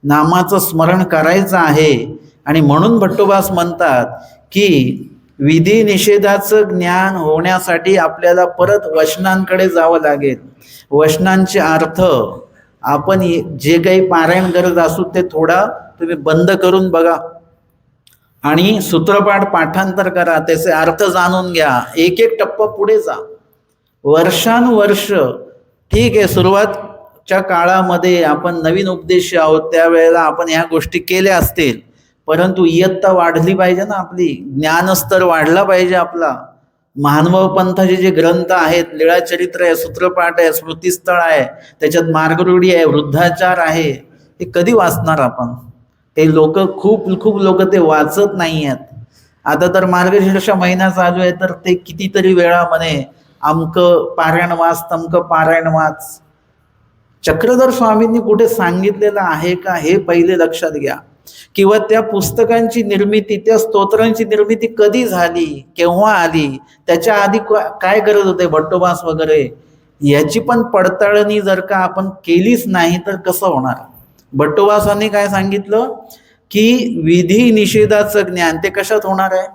Speaker 1: नामाचं स्मरण करायचं आहे. आणि म्हणून भट्टोबास म्हणतात की विधी निषेधाचं ज्ञान होण्यासाठी आपल्याला परत वचनांकडे जावं लागेल. वचनांचे अर्थ आपण जे काही पारायण करत असू ते थोडा तुम्ही बंद करून बघा आणि सूत्रपाठ पाठांतर करा, त्याचे अर्थ जाणून घ्या, एक एक टप्पा पुढे जा. वर्षानुवर्ष ठीक आहे, सुरुवातच्या काळामध्ये आपण नवीन उपदेश आहोत, त्यावेळेला आपण ह्या गोष्टी केल्या असतील, परंतु इयत्ता वाढली पाहिजे ना, आपली ज्ञानस्तर वाढला पाहिजे आपला. महानुभाव पंथाचे जे ग्रंथ आहेत, लीळाचरित्र आहे, सूत्रपाठ आहे, स्मृतिस्थळ आहे, त्याच्यात मार्गरूढी आहे, वृद्धाचार आहे, ते कधी वाचणार आपण? हे लोक खूप लोक ते वाचत नाही आहेत. आता तर मार्गशीर्ष महिना चालू आहे, तर ते कितीतरी वेळा म्हणे अमकं पारायण वाच, तमकं पारायण वाच. चक्रधर स्वामींनी कुठे सांगितलेलं आहे का, हे पहिले लक्षात घ्या. किंवा त्या पुस्तकांची निर्मिती, त्या स्तोत्रांची निर्मिती कधी झाली, केव्हा आली, त्याच्या आधी काय करत होते भट्टोबास वगैरे, याची पण पडताळणी जर का आपण केलीच नाही तर कसं होणार? भट्टोबासांनी काय सांगितलं की विधी निषेधाचं ज्ञान ते कशात होणार आहे?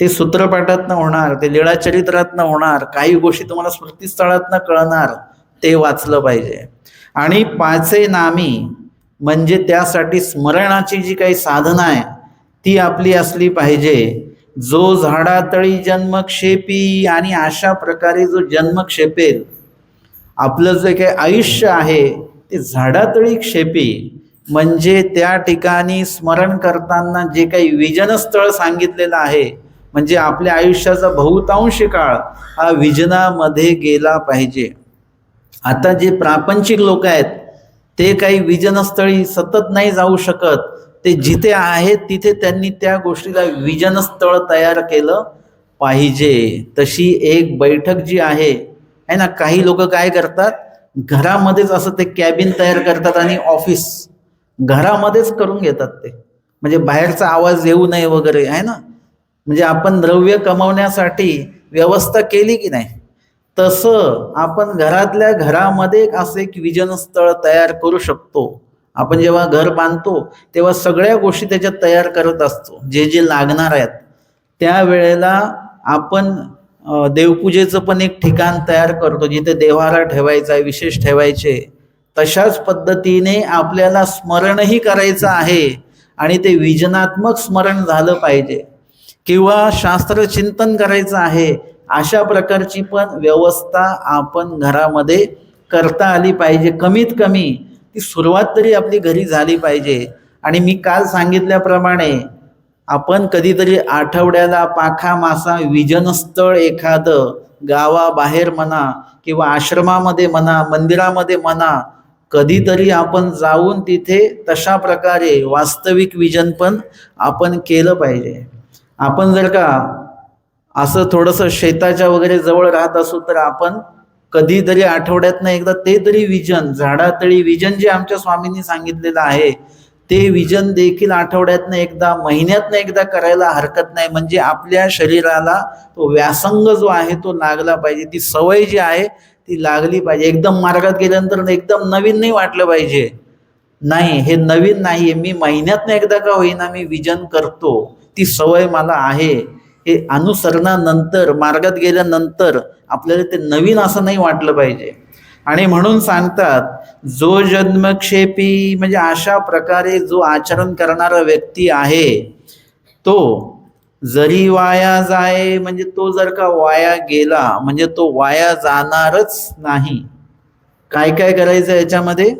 Speaker 1: ते सूत्रपाठातनं होणार, ते लीळाचरित्रातनं होणार, काही गोष्टी तुम्हाला स्मृतिस्थळातनं कळणार, ते वाचलं पाहिजे. आणि पाचे नामी म्हणजे त्यासाठी स्मरणाची जी काही साधना आहे ती आपली असली पाहिजे. जो झाडातळी जन्मक्षेपी, आणि अशा प्रकारे जो जन्मक्षेपेल, आपलं जे काही आयुष्य आहे ते झाडातळी क्षेपी, म्हणजे त्या ठिकाणी स्मरण करताना जे काही विजनस्थळ सांगितलेलं आहे, म्हणजे आपल्या आयुष्याचा बहुतांश काळ हा विजनामध्ये गेला पाहिजे. आता जे प्रापंचिक लोक आहेत ते काही विजनस्थळी सतत नाही जाऊ शकत, ते जिथे आहेत तिथे त्यांनी त्या गोष्टीला विजनस्थळ तयार केलं पाहिजे. तशी एक बैठक जी आहे ना, काही लोक काय करतात, घरामध्येच असं ते कॅबिन तयार करतात आणि ऑफिस घरामध्येच करून घेतात ते, म्हणजे बाहेरचा आवाज येऊ नये वगैरे आहे ना. म्हणजे आपण द्रव्य कमावण्यासाठी व्यवस्था केली की नाही, तसं आपण घरातल्या घरामध्ये असं एक विजनस्थळ तयार करू शकतो. आपण जेव्हा घर बांधतो तेव्हा सगळ्या गोष्टी त्याच्यात तयार करत असतो, जे जे लागणार आहेत. त्यावेळेला आपण देवपूजेचं पण एक ठिकाण तयार करतो, जिथे देवारा ठेवायचा, विशेष ठेवायचे. तशाच पद्धतीने आपल्याला स्मरणही करायचं आहे, आणि ते विजनात्मक स्मरण झालं पाहिजे, किंवा शास्त्र चिंतन करायचं आहे, अशा प्रकारची पण व्यवस्था आपण घरामध्ये करता आली पाहिजे. कमीत कमी ती सुरुवात तरी आपली घरी झाली पाहिजे. आणि मी काल सांगितल्याप्रमाणे आपण कधीतरी आठवड्याला पाखा मासा विजनस्थळ एखादं गावाबाहेर म्हणा, किंवा आश्रमामध्ये म्हणा, मंदिरामध्ये म्हणा, कधीतरी आपण जाऊन तिथे तशा प्रकारे वास्तविक विजन पण आपण केलं पाहिजे. आपण जर का असं थोडंसं शेताच्या वगैरे जवळ राहत असू तर आपण कधीतरी आठवड्यातनं एकदा ते तरी विजन, झाडातळी विजन जे आमच्या स्वामींनी सांगितलेलं आहे, ते विजन देखील आठवड्यातनं एकदा, महिन्यातनं एकदा करायला हरकत नाही. म्हणजे आपल्या शरीराला तो व्यासंग जो आहे तो लागला पाहिजे, ती सवय जी आहे ती लागली पाहिजे. एकदम मार्गात गेल्यानंतर एकदम नवीन नाही वाटलं पाहिजे. नाही, हे नवीन नाहीये, मी महिन्यातनं एकदा का होईना मी विजन करतो, ती सवय मला आहे, हे अनुसरणानंतर, मार्गात गेल्यानंतर आपल्याला ते नवीन असं नाही वाटलं पाहिजे. आणि म्हणून सांगतात, जो जन्मक्षेपी म्हणजे अशा प्रकारे जो आचरण करणारा व्यक्ती आहे तो जरी वाया जाय, म्हणजे तो जर का वाया गेला म्हणजे तो वाया जाणारच नाही. काय काय करायचं याच्यामध्ये?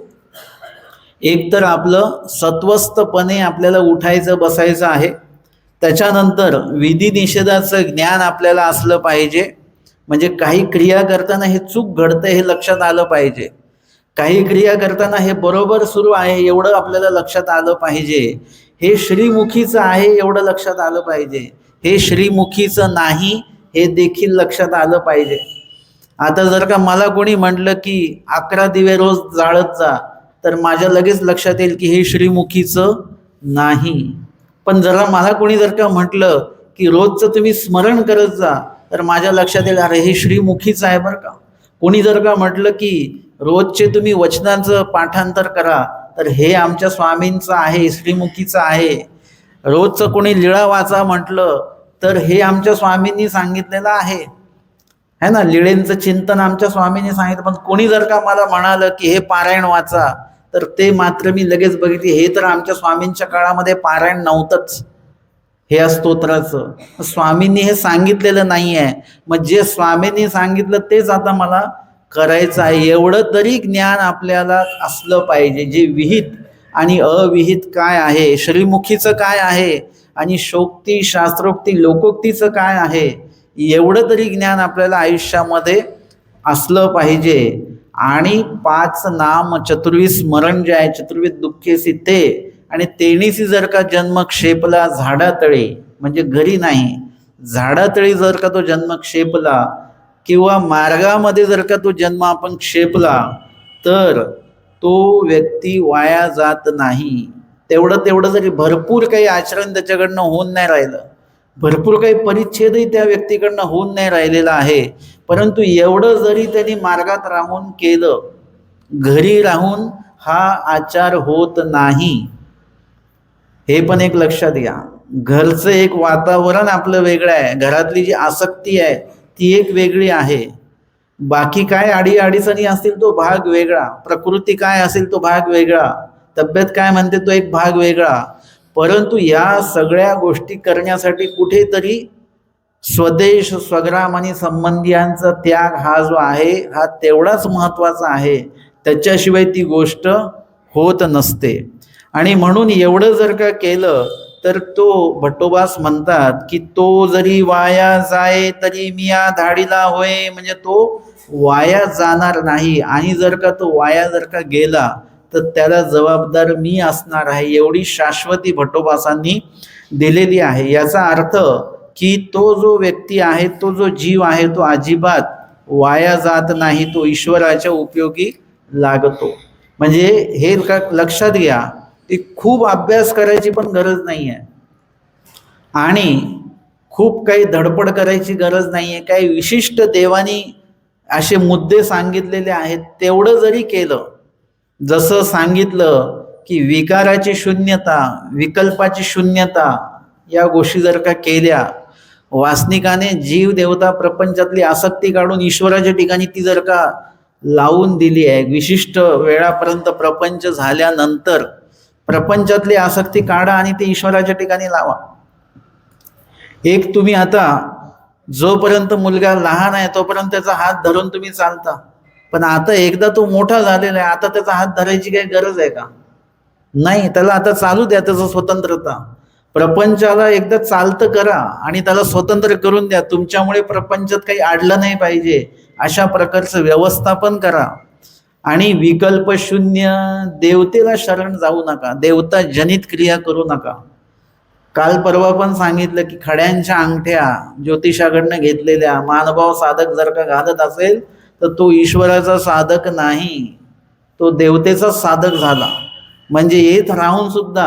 Speaker 1: एक तर आपलं सत्वस्थपणे आपल्याला उठायचं बसायचं आहे. त्याच्यानंतर विधी निषेधाचं ज्ञान आपल्याला असलं पाहिजे, म्हणजे काही क्रिया करताना हे चूक घडतं हे लक्षात आलं पाहिजे, काही क्रिया करताना हे बरोबर सुरू आहे एवढं आपल्याला लक्षात आलं पाहिजे, हे श्रीमुखीचं आहे एवढं लक्षात आलं पाहिजे, हे श्रीमुखीचं नाही हे देखील लक्षात आलं पाहिजे. आता जर का मला कोणी म्हटलं की 11 दिवे रोज जाळत जा, तर माझ्या लगेच लक्षात येईल की हे श्रीमुखीचं नाही. पण जरा मला कोणी जर का म्हटलं की रोजचं तुम्ही स्मरण करत जा, तर माझ्या लक्षात येईल अरे हे श्रीमुखीचं आहे बरं का. कोणी जर का म्हटलं की रोजचे तुम्ही वचनांचं पाठांतर करा, तर हे आमच्या स्वामींचं आहे, श्रीमुखीचं आहे. रोजचं कोणी लीळा वाचा म्हटलं तर हे आमच्या स्वामींनी सांगितलेलं आहे ना, लीळेंचं चिंतन आमच्या स्वामींनी सांगितलं. पण कोणी जर का मला म्हणालं की हे पारायण वाचा, तर ते मात्र मी लगेच बघितले, हे तर आमच्या स्वामींच्या काळामध्ये पारायण नव्हतंच हे या स्तोत्राचं. स्वामींनी हे सांगितलेलं नाही आहे. मग जे स्वामींनी सांगितलं तेच आता मला करायचं आहे. एवढं तरी ज्ञान आपल्याला असलं पाहिजे, जे विहित आणि अविहित काय आहे, श्रीमुखीचं काय आहे आणि शोक्ती शास्त्रोक्ती लोकोक्तीचं काय आहे, एवढं तरी ज्ञान आपल्याला आयुष्यामध्ये असलं पाहिजे. आणि 5 नाम चतुर्विस स्मरण जे आहे, चतुर्विध दुःखेसी ते, आणि तेणीसी जर का जन्म क्षेपला झाडातळी, म्हणजे घरी नाही, झाडातळी जर का तो जन्म क्षेपला किंवा मार्गामध्ये जर का तो जन्म आपण क्षेपला, तर तो व्यक्ती वाया जात नाही. तेवढं जरी भरपूर काही आचरण त्याच्याकडनं होऊन नाही राहिलं, भरपूर काही परिच्छेदही त्या व्यक्तीकडनं होऊन नाही राहिलेला आहे, परंतु एवढं जरी त्यांनी मार्गात राहून केलं, घरी राहून हा आचार होत नाही. हे पण एक लक्षात घ्या. घरचं एक वातावरण आपलं वेगळं आहे, घरातली जी आसक्ती आहे ती एक वेगळी आहे, बाकी काय अडीअडचणी असतील तो भाग वेगळा, प्रकृती काय असेल तो भाग वेगळा, तब्येत काय म्हणते तो एक भाग वेगळा. परंतु या सगळ्या गोष्टी करण्यासाठी कुठेतरी स्वदेश स्वग्राम आणि संबंधियांचा त्याग हा जो आहे हा तेवढाच महत्त्वाचा आहे, त्याच्याशिवाय ती गोष्ट होत नसते. आणि म्हणून एवढं जर का केलं तर तो भट्टोबास म्हणतात की तो जरी वाया जाय तरी मी या धाडीला होय, म्हणजे तो वाया जाणार नाही. आणि जर का तो वाया जर का गेला तर त्याला जबाबदार मी असणार आहे, एवढी शाश्वती भट्टोबासांनी दिलेली आहे. याचा अर्थ की तो जो व्यक्ती आहे, तो जो जीव आहे, तो अजिबात वाया जात नाही, तो ईश्वराच्या उपयोगी लागतो. म्हणजे हे लक्षात घ्या, ती खूप अभ्यास करायची पण गरज नाही आहे आणि खूप काही धडपड करायची गरज नाही आहे. काही विशिष्ट देवानी असे मुद्दे सांगितलेले आहेत, तेवढं जरी केलं, जसं सांगितलं की विकाराची शून्यता, विकल्पाची शून्यता, या गोष्टी जर का केल्या, वासनिकाने जीव देवता प्रपंचातली आसक्ती काढून ईश्वराच्या ठिकाणी ती जर का लावून दिली आहे, विशिष्ट वेळापर्यंत प्रपंच झाल्यानंतर प्रपंचातली आसक्ती काढा आणि ते ईश्वराच्या ठिकाणी लावा. एक तुम्ही आता जोपर्यंत मुलगा लहान आहे तोपर्यंत त्याचा हात धरून तुम्ही चालता, पण आता एकदा तो मोठा झालेला आहे, आता त्याचा हात धरायची काही गरज आहे का? नाही. त्याला आता चालू द्या त्याचं स्वतंत्रता. प्रपंचाला एकदा चालतं करा आणि त्याला स्वतंत्र करून द्या. तुमच्यामुळे प्रपंचात काही अडलं नाही पाहिजे अशा प्रकारचं व्यवस्थापन करा. आणि विकल्प शून्य देवतेला शरण जाऊ नका, देवता जनित क्रिया करू नका. काल परवा पण सांगितलं की खड्यांच्या अंगठ्या ज्योतिषाकडनं घेतलेल्या मानभाव साधक जर का घालत असेल तर तो ईश्वराचा साधक नाही, तो देवतेचा साधक झाला. म्हणजे येत राहून सुद्धा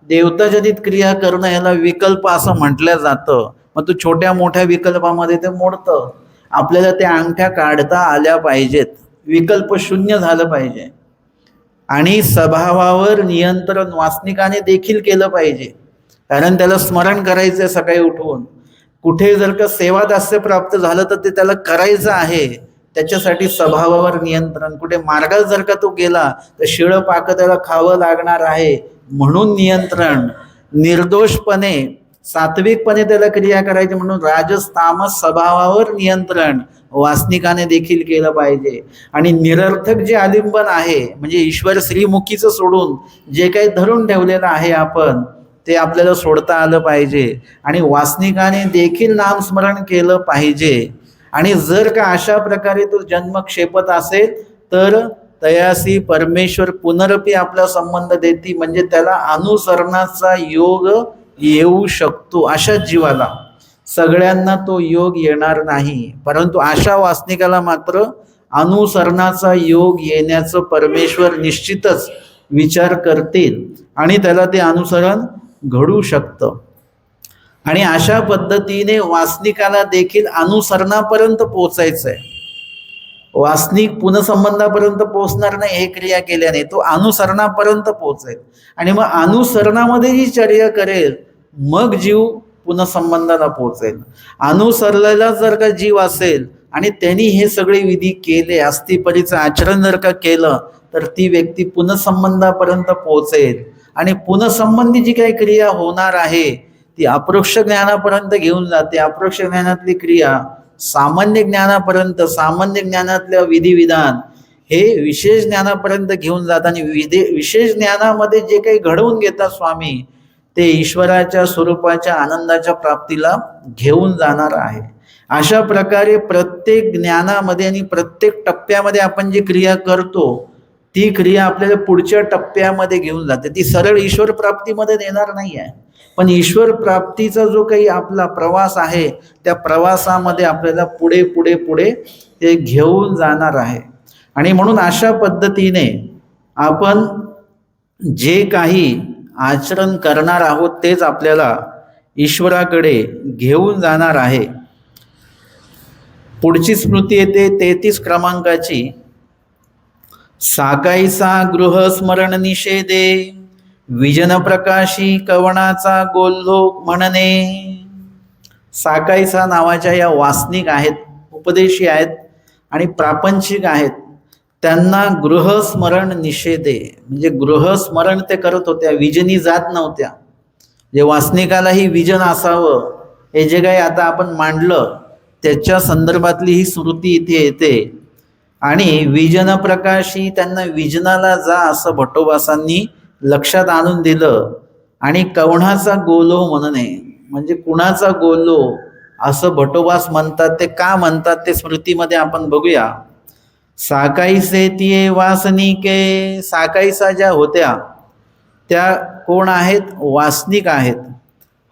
Speaker 1: देवताजनित क्रिया करणं याला विकल्प असं म्हटलं जातं. मग तो छोट्या मोठ्या विकल्पामध्ये ते मोडतं. आपल्याला त्या अंगठ्या काढता आल्या पाहिजेत, विकल्प शून्य झालं पाहिजे. आणि स्वभावावर नियंत्रण वासनिकाने देखील केलं पाहिजे, कारण त्याला स्मरण करायचं आहे सकाळी उठवून. कुठे जर का सेवादास्य प्राप्त झालं तर ते त्याला करायचं आहे, त्याच्यासाठी स्वभावावर नियंत्रण. कुठे मार्गात जर का तो गेला तर शिळं पाक त्याला खावं लागणार आहे, म्हणून नियंत्रण. निर्दोषपणे सात्विकपणे त्याला क्रिया करायची, म्हणून राजस तामस स्वभावावर नियंत्रण वासनिकाने देखील केलं पाहिजे. आणि निरर्थक जे आलिंबन आहे, म्हणजे ईश्वर श्रीमुखीचं सोडून जे काही धरून ठेवलेलं आहे आपण, ते आपल्याला सोडता आलं पाहिजे. आणि वासनिकाने देखील नामस्मरण केलं पाहिजे. आणि जर का अशा प्रकारे तो जन्म क्षेपत असेल तर तयासी परमेश्वर पुनरपी आपला संबंध देती, म्हणजे त्याला अनुसरणाचा योग येऊ शकतो. अशा जीवाला, सगळ्यांना तो योग येणार नाही, परंतु अशा वासनिकाला मात्र अनुसरणाचा योग येण्याचं परमेश्वर निश्चितच विचार करतील आणि त्याला ते अनुसरण घडू शकतं. आणि अशा पद्धतीने वासनिकाला देखील अनुसरणापर्यंत पोचायचं आहे. वासनिक पुनःसंबंधापर्यंत पोचणार नाही हे क्रिया केल्याने, तो अनुसरणापर्यंत पोचेल. आणि मग अनुसरणामध्ये जी चर्या करेल मग जीव पुनःसंबंधाला पोहोचेल. अनुसरलेला जर का जीव असेल आणि त्यांनी हे सगळे विधी केले, अस्थिपरीचं आचरण जर का केलं, तर ती व्यक्ती पुनःसंबंधापर्यंत पोहोचेल. आणि पुनःसंबंधी जी काही क्रिया होणार आहे ती अप्रोक्ष ज्ञानापर्यंत घेऊन जाते. अप्रोक्ष ज्ञानातली क्रिया सामान्य ज्ञानापर्यंत, सामान्य ज्ञानातल्या विधिविधान हे विशेष ज्ञानापर्यंत घेऊन जातात. आणि विशेष ज्ञानामध्ये जे काही घडवून घेतात स्वामी, ते ईश्वराच्या स्वरूपाच्या आनंदाच्या प्राप्तीला घेऊन जाणार आहे. अशा प्रकारे प्रत्येक ज्ञानामध्ये आणि प्रत्येक टप्प्यामध्ये आपण जी क्रिया करतो ती क्रिया आपल्याला पुढच्या टप्प्यामध्ये घेऊन जाते. ती सरळ ईश्वर प्राप्तीमध्ये नेणार नाही आहे, पण ईश्वर प्राप्तीचा जो काही आपला प्रवास आहे त्या प्रवासामध्ये आपल्याला पुढे पुढे पुढे ते घेऊन जाणार आहे. आणि म्हणून अशा पद्धतीने आपण जे काही आचरण करणार आहोत तेच आपल्याला ईश्वराकडे घेऊन जाणार आहे. पुढची स्मृती येते 33 क्रमांकाची. साकाईसा गृहस्मरण निषेधे विजन प्रकाशी कवणाचा गोल्लोक म्हणणे. साकाईसा नावाच्या या वासनिक आहेत, उपदेशी आहेत आणि प्रापंचिक आहेत. त्यांना गृहस्मरण निषेधे म्हणजे गृहस्मरण ते करत होत्या, विजनी जात नव्हत्या. जे वासनिकालाही विजन असावं हे जे काही आता आपण मांडलं त्याच्या संदर्भातली ही स्मृती इथे येते. आणि विजन प्रकाशी त्यांना विजनाला जा असं भट्टोबासांनी लक्षात आणून दिलं. आणि कवणाचा गोलो म्हणणे म्हणजे कुणाचा गोलो असं भट्टोबास म्हणतात. ते का म्हणतात ते स्मृतीमध्ये आपण बघूया. साकाईसे तिये वासनिके. साकाईसा ज्या होत्या त्या कोण आहेत? वासनिक आहेत.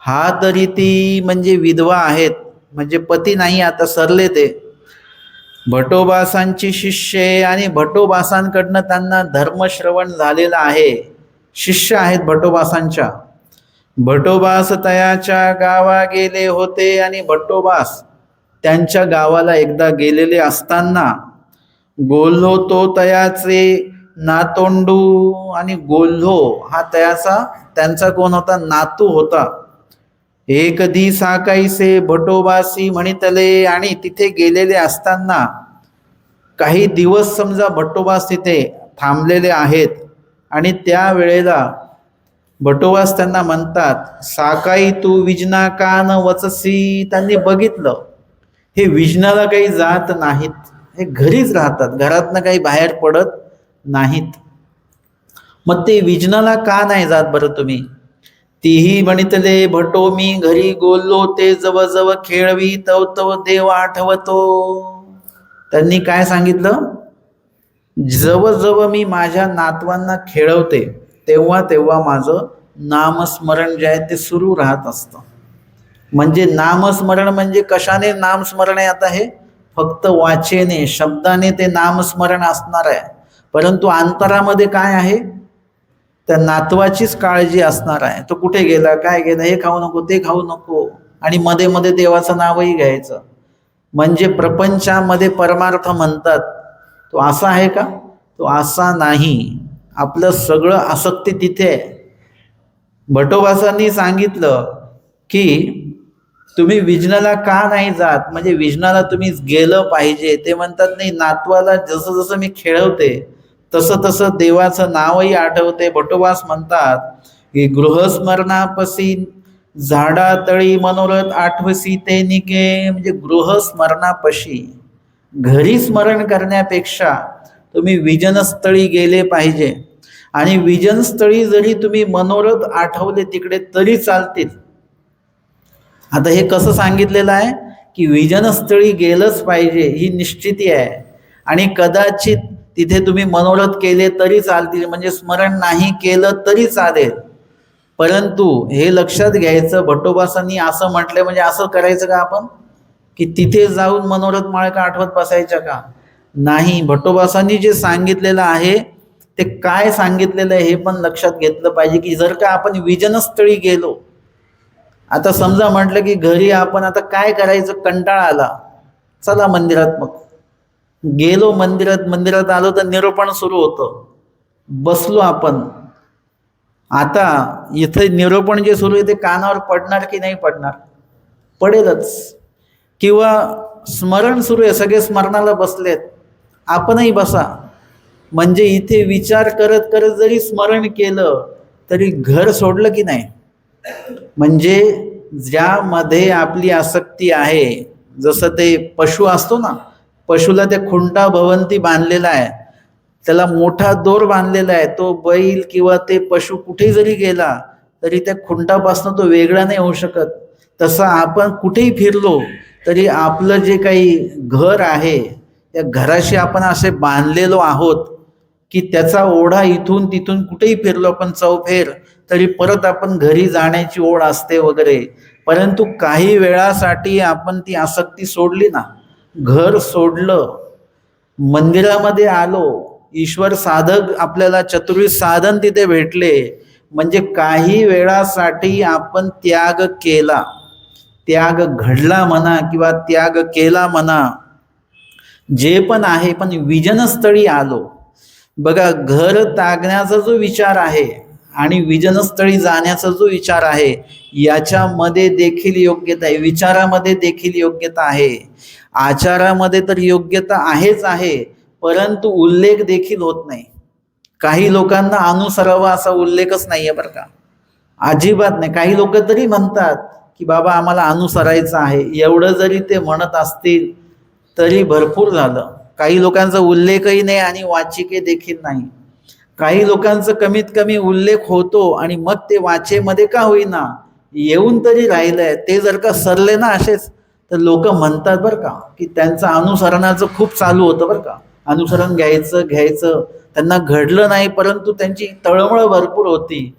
Speaker 1: हा तरी ती म्हणजे विधवा आहेत, म्हणजे पती नाही आता सरले ते. भट्टोबासांची शिष्ये आणि भट्टोबासांकडनं त्यांना धर्मश्रवण झालेलं आहे. शिष्य आहेत भट्टोबासांच्या. भट्टोबास तयाच्या गावा गेले होते आणि भट्टोबास त्यांच्या गावाला एकदा गेलेले असताना गोल्हो तो तयाचे नातोंडू. आणि गोल्हो हा तयाचा त्यांचा कोण होता? नातू होता. एक दी साकाईसे भट्टोबासी म्हणितले. आणि तिथे गेलेले असताना काही दिवस समजा भट्टोबास तिथे थांबलेले आहेत आणि त्या वेळेला भट्टोबास त्यांना म्हणतात, साकाई तू विजना का न वचसी. त्यांनी बघितलं हे विजनाला काही जात नाहीत, हे घरीच राहतात, घरातनं काही बाहेर पडत नाहीत. मग ते विजनाला का नाही जात बरं तुम्ही? तीही म्हणितले भट्टो मी घरी गोल्लो ते जव जव खेळवी तव तव देव आठवतो. त्यांनी काय सांगितलं? जव जव मी माझ्या नातवांना खेळवते तेव्हा तेव्हा माझं नामस्मरण जे आहे ते सुरू राहत असतं. म्हणजे नामस्मरण म्हणजे कशाने नामस्मरण आहे? आता हे फक्त वाचेने, शब्दाने ते नामस्मरण असणार आहे, परंतु अंतरामध्ये काय आहे? त्या नातवाचीच काळजी असणार आहे. तो कुठे गेला, काय गेला, हे खाऊ नको, ते खाऊ नको, आणि मध्ये मध्ये देवाचं नावही घ्यायचं. म्हणजे प्रपंचामध्ये परमार्थ म्हणतात तो असा आहे का? तो असा नाही. आपलं सगळं आसक्ती तिथे आहे. भट्टोबासांनी सांगितलं की तुम्ही विजनाला का नाही जात, म्हणजे विजनाला तुम्ही गेलं पाहिजे. ते म्हणतात नाही, नातवाला जसं जसं मी खेळवते तसं तसं देवाचं नावही आठवते. भट्टोबास म्हणतात की गृहस्मरणापसी झाडा तळी मनोरथ आठवसी ते निके. म्हणजे गृहस्मरणापशी घरी स्मरण करण्यापेक्षा तुम्ही विजनस्थळी गेले पाहिजे. आणि विजनस्थळी जरी तुम्ही मनोरथ आठवले तिकडे तरी चालतील. आता हे कसं सांगितलेलं आहे की विजनस्थळी गेलंच पाहिजे ही निश्चिती आहे. आणि कदाचित तिथे तुम्ही मनोरथ केले तरी चालतील, म्हणजे स्मरण नाही केलं तरी चालेल. परंतु हे लक्षात घ्यायचं, भट्टोबासांनी असं म्हटलं म्हणजे असं करायचं का आपण की तिथे जाऊन मनोरथ माळका आठवत बसायच्या का? नाही. भट्टोबासांनी जे सांगितलेलं आहे ते काय सांगितलेलं आहे हे पण लक्षात घेतलं पाहिजे. की जर का आपण विजनस्थळी गेलो, आता समजा म्हटलं की घरी आपण आता काय करायचं, कंटाळा आला, चला मंदिरात. मग गेलो मंदिरात, मंदिरात आलो तर निरूपण सुरू होतं, बसलो आपण. आता इथे निरूपण जे सुरू आहे ते कानावर पडणार की नाही पडणार? पडेलच. किंवा स्मरण सुरू आहे, सगळे स्मरणाला बसलेत, आपणही बसा. म्हणजे इथे विचार करत करत जरी स्मरण केलं तरी घर सोडलं की नाही? म्हणजे ज्यामध्ये आपली आसक्ती आहे, जसं ते पशु असतो ना, पशुला त्या खुंटा भवंती बांधलेला आहे, त्याला मोठा दोर बांधलेला आहे, तो बैल किंवा ते पशु कुठे जरी गेला तरी त्या खुंटापासून तो वेगळा नाही होऊ शकत. तसं आपण कुठेही फिरलो तरी आपलं जे काही घर आहे त्या घराशी आपण असे बांधलेलो आहोत की त्याचा ओढा इथून तिथून कुठेही फिरलो आपण चौफेर तरी परत आपण घरी जाण्याची ओढ असते वगैरे. परंतु काही वेळासाठी आपण ती आसक्ती सोडली ना, घर सोडलं, मंदिरामध्ये आलो, ईश्वर साधक आपल्याला चतुर्विध साधन तिथे भेटले, म्हणजे काही वेळासाठी आपण त्याग केला, त्याग घडला म्हणा किंवा त्याग केला म्हणा, जे पण आहे, पण विजनस्थळी आलो. बघा, घर त्यागण्याचा जो विचार आहे आणि विजनस्थळी जाण्याचा जो विचार आहे याच्यामध्ये देखील योग्यता आहे, विचारामध्ये देखील योग्यता आहे, आचारामध्ये तर योग्यता आहेच आहे, परंतु उल्लेख देखील होत नाही. काही लोकांना अनुसरावा असा उल्लेखच नाहीये बरं का, अजिबात नाही. काही लोक तरी म्हणतात की बाबा आम्हाला अनुसरायचं आहे, एवढं जरी ते म्हणत असतील तरी भरपूर झालं. काही लोकांचा उल्लेखही नाही आणि वाचिके देखील नाही. काही लोकांचं कमीत कमी उल्लेख होतो आणि मग ते वाचेमध्ये का होईना येऊन तरी राहिलंय. ते जर का सरले ना असेच तर लोक म्हणतात बरं का की त्यांचं अनुसरणाचं खूप चालू होतं बरं का, अनुसरण घ्यायचं, त्यांना घडलं नाही परंतु त्यांची तळमळ भरपूर होती,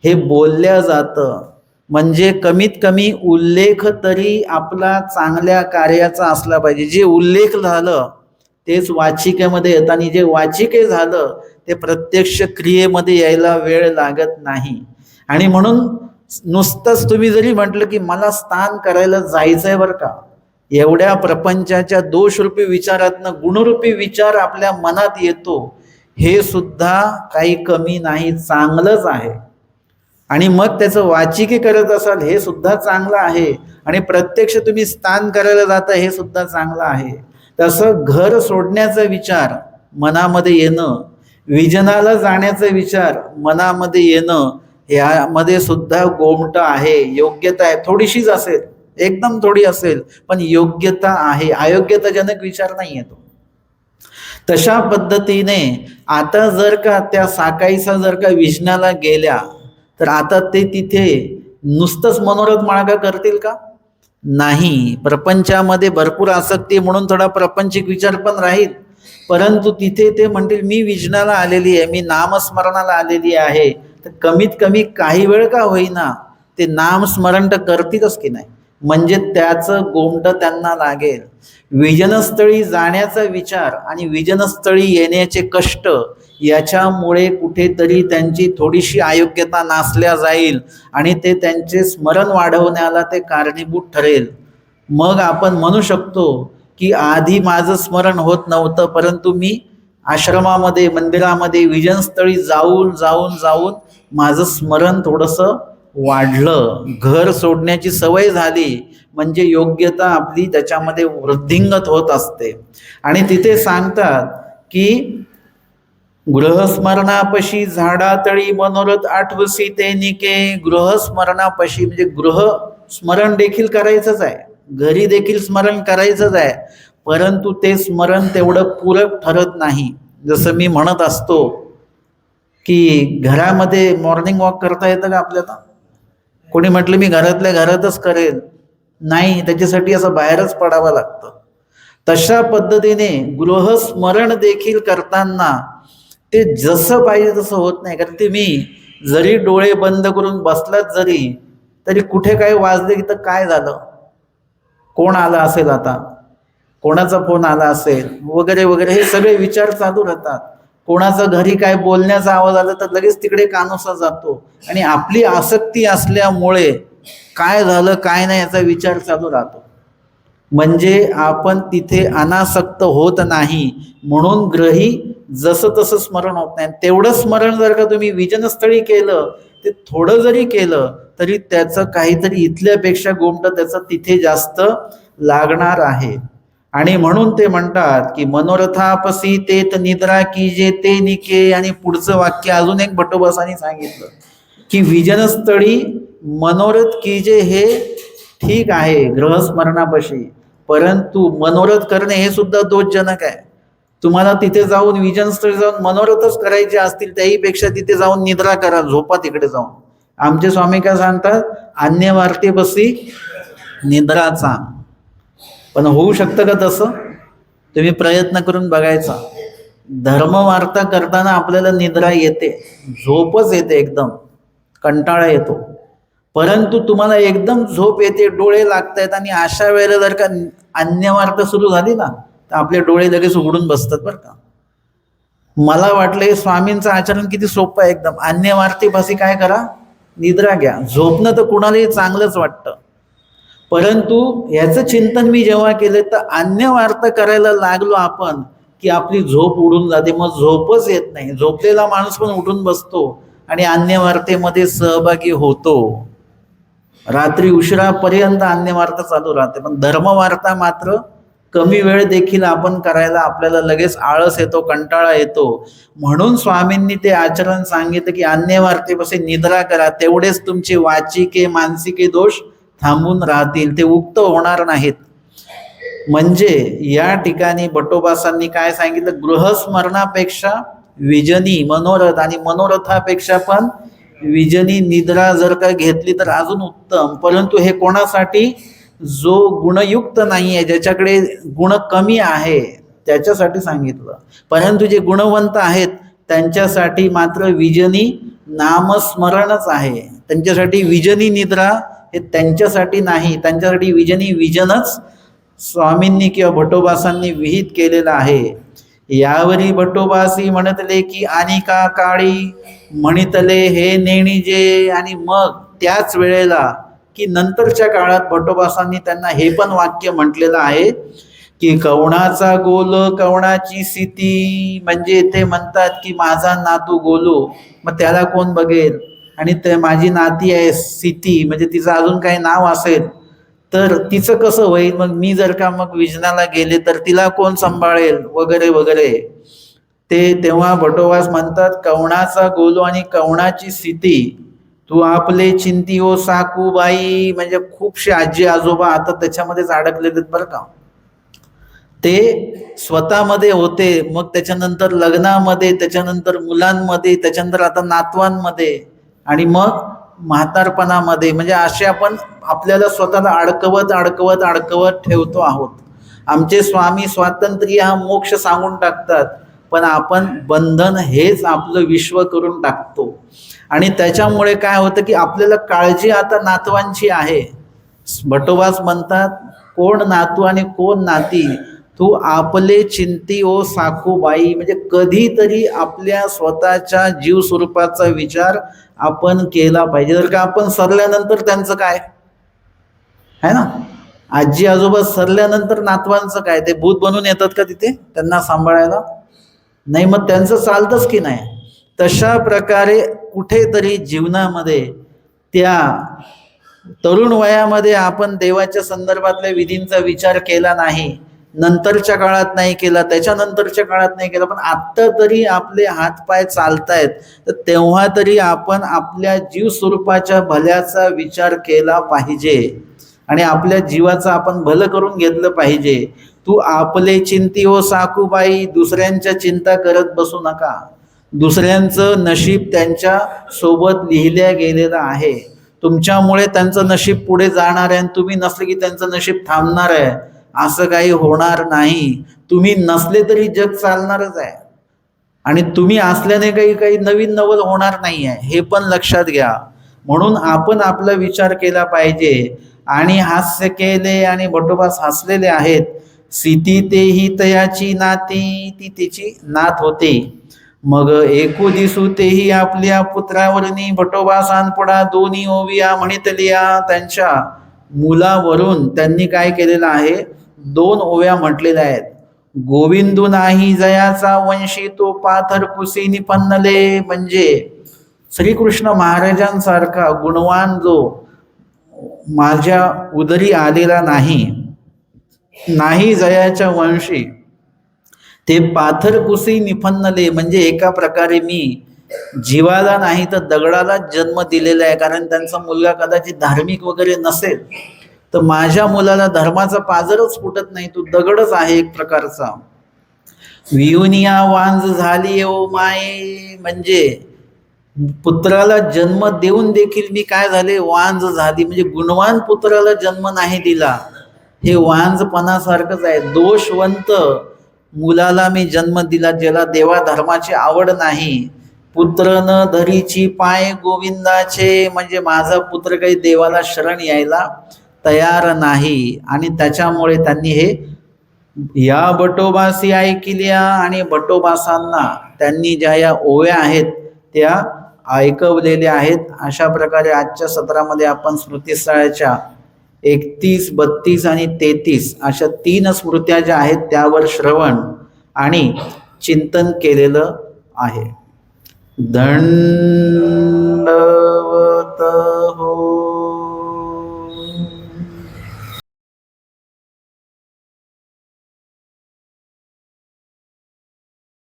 Speaker 1: हे बोलल्या जातं. म्हणजे कमीत कमी उल्लेख तरी आपला चांगल्या कार्याचा असला पाहिजे. जे उल्लेख झालं तेच वाचिकेमध्ये येतं आणि जे वाचिके झालं ते प्रत्यक्ष क्रियेमध्ये यायला वेळ लागत नाही. आणि म्हणून नुसतंच तुम्ही जरी म्हटलं की मला स्नान करायला जायचंय बरं का, एवढ्या प्रपंचाच्या दोषरूपी विचारातनं गुणरूपी विचार आपल्या मनात येतो, हे सुद्धा काही कमी नाही, चांगलंच आहे. आणि मग त्याचं वाचिके करत असाल हे सुद्धा चांगलं आहे, आणि प्रत्यक्ष तुम्ही स्नान करायला जाता हे सुद्धा चांगलं आहे. तसं घर सोडण्याचा विचार मनामध्ये येणं, विजनाला जाण्याचा विचार मनामध्ये येणं, यामध्ये सुद्धा गोमट आहे, योग्यता आहे. थोडीशीच असेल, एकदम थोडी असेल, पण योग्यता आहे, अयोग्यताजनक विचार नाही येतो. तशा पद्धतीने आता जर का त्या साकाईचा जर का विजनाला गेल्या तर आता ते तिथे नुसतंच मनोरथ माळगा करतील का? नाही. प्रपंचामध्ये भरपूर आसक्ती म्हणून थोडा प्रपंचिक विचार पण राहील, परंतु तिथे ते म्हणतील मी विजनाला आलेली आहे, मी नामस्मरणाला आलेली आहे, तर कमीत कमी काही वेळ का होईना ते नामस्मरण तर करतीलच की नाही, म्हणजे त्याचं गोमट त्यांना लागेल. विजनस्थळी जाण्याचा विचार आणि विजनस्थळी येण्याचे कष्ट याच्यामुळे कुठेतरी त्यांची थोडीशी अयोग्यता नासल्या जाईल आणि ते त्यांचे स्मरण वाढवण्याला ते कारणीभूत ठरेल. मग आपण म्हणू शकतो की आधी माझं स्मरण होत नव्हतं, परंतु मी आश्रमामध्ये मंदिरामध्ये विजनस्थळी जाऊन माझं स्मरण थोडंसं वाढलं, घर सोडण्याची सवय झाली, म्हणजे योग्यता आपली त्याच्यामध्ये वृद्धिंगत होत असते. आणि तिथे सांगतात की गृहस्मरणापशी झाडातळी मनोरथ आठवसी ते निके. गृहस्मरणापशी म्हणजे गृहस्मरण देखील करायचंच आहे, घरी देखील स्मरण करायचंच आहे, परंतु ते स्मरण तेवढं पूरक ठरत नाही. जसं मी म्हणत असतो की घरामध्ये मॉर्निंग वॉक करता येतं का आपल्याला? कोणी म्हटलं मी घरातल्या घरातच करेल, नाही, त्याच्यासाठी असं बाहेरच पडावं लागतं. तशा पद्धतीने गृहस्मरण देखील करताना ते जसं पाहिजे तसं होत नाही. कारण तुम्ही जरी डोळे बंद करून बसलात तरी कुठे काय वाजले तर काय झालं, कोण आला असेल, आता कोणाचा फोन आला असेल वगैरे वगैरे, हे सगळे विचार चालू राहतात. कोणाचा घरी काय बोलण्याचा आवाज आला तर लगेच तिकडे कानोसा जातो आणि आपली आसक्ती असल्यामुळे काय झालं काय नाही याचा विचार चालू राहतो. म्हणजे आपण तिथे अनासक्त होत नाही, म्हणून ग्रही जसं तसं स्मरण होत नाही. तेवढं स्मरण जर का तुम्ही विजनस्थळी केलं, ते थोडं जरी केलं तरी त्याचं काहीतरी इथल्यापेक्षा गोमट त्याचं तिथे जास्त लागणार आहे. आणि म्हणून ते म्हणतात की मनोरथापसी तेत निद्रा कीजे ते निके. आणि पुढचं वाक्य अजून एक भट्टोबासांनी सांगितलं की विजनस्थळी मनोरथ कीजे हे ठीक आहे ग्रहस्मरणापाशी, परंतु मनोरथ करणे हे सुद्धा दोषजनक आहे. तुम्हाला तिथे जाऊन विजनस्थळी जाऊन मनोरथच करायचे असतील त्याहीपेक्षा तिथे जाऊन निद्रा करा, झोपा तिकडे जाऊन. आमचे स्वामी काय सांगतात, अन्य वार्तेपसी निद्राचा. पण होऊ शकतं का तसं? तुम्ही प्रयत्न करून बघायचा. धर्मवार्ता करताना आपल्याला निद्रा येते, झोपच येते, एकदम कंटाळा येतो. परंतु तुम्हाला एकदम झोप येते, डोळे लागतायत, आणि अशा वेळेला जर का अन्य वार्ता सुरू झाली ना तर आपले डोळे लगेच उघडून बसतात बरं का. मला वाटलं स्वामींचं आचरण किती सोपं आहे एकदम. अन्य वार्तेपाशी काय करा, निद्रा घ्या. झोपणं तर कुणालाही चांगलंच वाटतं, परंतु याचं चिंतन मी जेव्हा केलं तर अन्य वार्ता करायला लागलो आपण की आपली झोप उडून जाते, मग झोपच येत नाही. झोपलेला माणूस पण उठून बसतो आणि अन्य वार्तेमध्ये सहभागी होतो. रात्री उशिरापर्यंत अन्य वार्ता चालू राहते, पण धर्मवार्ता मात्र कमी वेळ देखील आपण करायला आपल्याला लगेच आळस येतो, कंटाळा येतो. म्हणून स्वामींनी ते आचरण सांगितलं की अन्य वार्तेपासून निद्रा करा, तेवढेच तुमचे वाचिके मानसिके दोष थांबून राहतील, ते उक्त होणार नाहीत. म्हणजे या ठिकाणी भट्टोबासांनी काय सांगितलं, गृहस्मरणापेक्षा विजनी मनोरथ, आणि मनोरथापेक्षा पण विजनी निद्रा जर का घेतली तर अजून उत्तम. परंतु हे कोणासाठी, जो गुणयुक्त नाही आहे, ज्याच्याकडे गुण कमी आहे त्याच्यासाठी सांगितलं. परंतु जे गुणवंत आहेत त्यांच्यासाठी मात्र विजनी नामस्मरणच आहे. त्यांच्यासाठी विजनी निद्रा हे त्यांच्यासाठी नाही, त्यांच्यासाठी विजनी विजनच स्वामींनी किंवा भट्टोबासांनी विहित केलेलं आहे. यावरी भट्टोबासी म्हणतले की अनिका काळी म्हणितले हे नेणीजे. आणि मग त्याच वेळेला की नंतरच्या काळात भट्टोबासांनी त्यांना हे पण वाक्य म्हटलेलं आहे की कवणाचा गोल कवणाची स्थिती. म्हणजे ते म्हणतात की माझा नातू गोलू, मग त्याला कोण बघेल, आणि ते माझी नाती आहे स्थिती, म्हणजे तिचं अजून काही नाव असेल तर तिचं कसं होईल, मग मी जर का मग विजनाला गेले तर तिला कोण सांभाळेल, वगैरे वगैरे. ते तेव्हा भट्टोबास म्हणतात कवणाचा गोलू आणि कवणाची स्थिती तू आपले चिंती ओ साकूबाई. म्हणजे खूपशे आजी आजोबा आता त्याच्यामध्येच अडकलेले बरं का. ते स्वतःमध्ये होते, मग त्याच्यानंतर लग्नामध्ये, त्याच्यानंतर मुलांमध्ये, त्याच्यानंतर आता नातवांमध्ये, आणि मग म्हातारपणामध्ये. म्हणजे असे आपण आपल्याला स्वतःला अडकवत अडकवत अडकवत ठेवतो आहोत. आमचे स्वामी स्वातंत्र्य हा मोक्ष सांगून टाकतात, पण आपण बंधन हेच आपलं विश्व करून टाकतो. आणि त्याच्यामुळे काय होतं की आपल्याला काळजी आता नातवांची आहे. भट्टोबास म्हणतात कोण नातू आणि कोण नाती, तू आपले चिंती ओ साकूबाई. म्हणजे कधीतरी आपल्या स्वतःच्या जीव स्वरूपाचा विचार आपण केला पाहिजे. जर का आपण सरल्यानंतर त्यांचं काय आहे ना, आजी आजोबा सरल्यानंतर नातवांचं काय, ते भूत बनून येतात का तिथे त्यांना सांभाळायला? नाही, मग त्यांचं चालतंच की नाही. तशा प्रकारे कुठेतरी जीवनामध्ये त्या तरुण वयामध्ये आपण देवाच्या संदर्भातल्या विधींचा विचार केला नाही, नंतरच्या काळात नाही केला, त्याच्यानंतरच्या काळात नाही केला, पण आत्ता तरी आपले हातपाय चालतायत, तर तेव्हा तरी आपण आपल्या जीव स्वरूपाच्या भल्याचा विचार केला पाहिजे आणि आपल्या जीवाचं आपण भलं करून घेतलं पाहिजे. तू आपले चिंती ओ साकूबाई. दुसऱ्यांच्या चिंता करत बसू नका. दुसऱ्यांचं नशीब त्यांच्या सोबत लिहिल्या गेलेलं आहे. तुमच्यामुळे त्यांचं नशीब पुढे जाणार आहे, आणि तुम्ही नसले की त्यांचं नशीब थांबणार आहे, असं काही होणार नाही. तुम्ही नसले तरी जग चालणारच आहे, आणि तुम्ही असल्याने काही काही नवीन नवल होणार नाही आहे, हे पण लक्षात घ्या. म्हणून आपण आपला विचार केला पाहिजे. आणि हास्य केले, आणि भट्टोबास हसलेले आहेत. सीती तेही तयाची नाती, ती तिची नात होती. मग एकू दिसू तेही आपल्या पुत्रावरनी. भट्टोबासांपुढा दोन्ही ओविया म्हणितलिया. त्यांच्या मुलावरून त्यांनी काय केलेलं आहे, दोन ओव्या म्हटलेल्या आहेत. गोविंदू नाही जयाचा वंशी तो पाथर कुसी निपन्नले. म्हणजे श्रीकृष्ण महाराजांसारखा गुणवान जो माझ्या उदरी आलेला नाही, नाही जयाच्या वंशी, ते पाथर कुसी निफन्नले. म्हणजे एका प्रकारे मी जीवाला नाही तर दगडाला जन्म दिलेला आहे. कारण त्यांचा मुलगा कदाचित धार्मिक वगैरे नसेल, तर माझ्या मुलाला धर्माचा पाजरच फुटत नाही, तो दगडच आहे एक प्रकारचा. वियुनिया वांज झाली ओ माये. म्हणजे पुत्राला जन्म देऊन देखील मी काय झाले, वांज झाली. म्हणजे गुणवान पुत्राला जन्म नाही दिला, हे वांजपणासारखंच आहे. दोषवंत मुलाला मी जन्म दिला, ज्याला देवा धर्माची आवड नाही. पुत्र न धरीची पाय गोविंदाचे. म्हणजे माझा पुत्र काही देवाला शरण यायला तयार नाही. आणि त्याच्यामुळे त्यांनी हे या बटोबासी ऐकिल्या. आणि बटोबासांना त्यांनी ज्या या ओव्या आहेत त्या ऐकवलेल्या आहेत. अशा प्रकारे आजच्या सत्रामध्ये आपण स्मृतिस्थळाच्या 31, 32 आणि 33 अशा 3 स्मृत्या ज्या आहेत त्यावर श्रवण आणि चिंतन केलेलं आहे. धन्यवाद.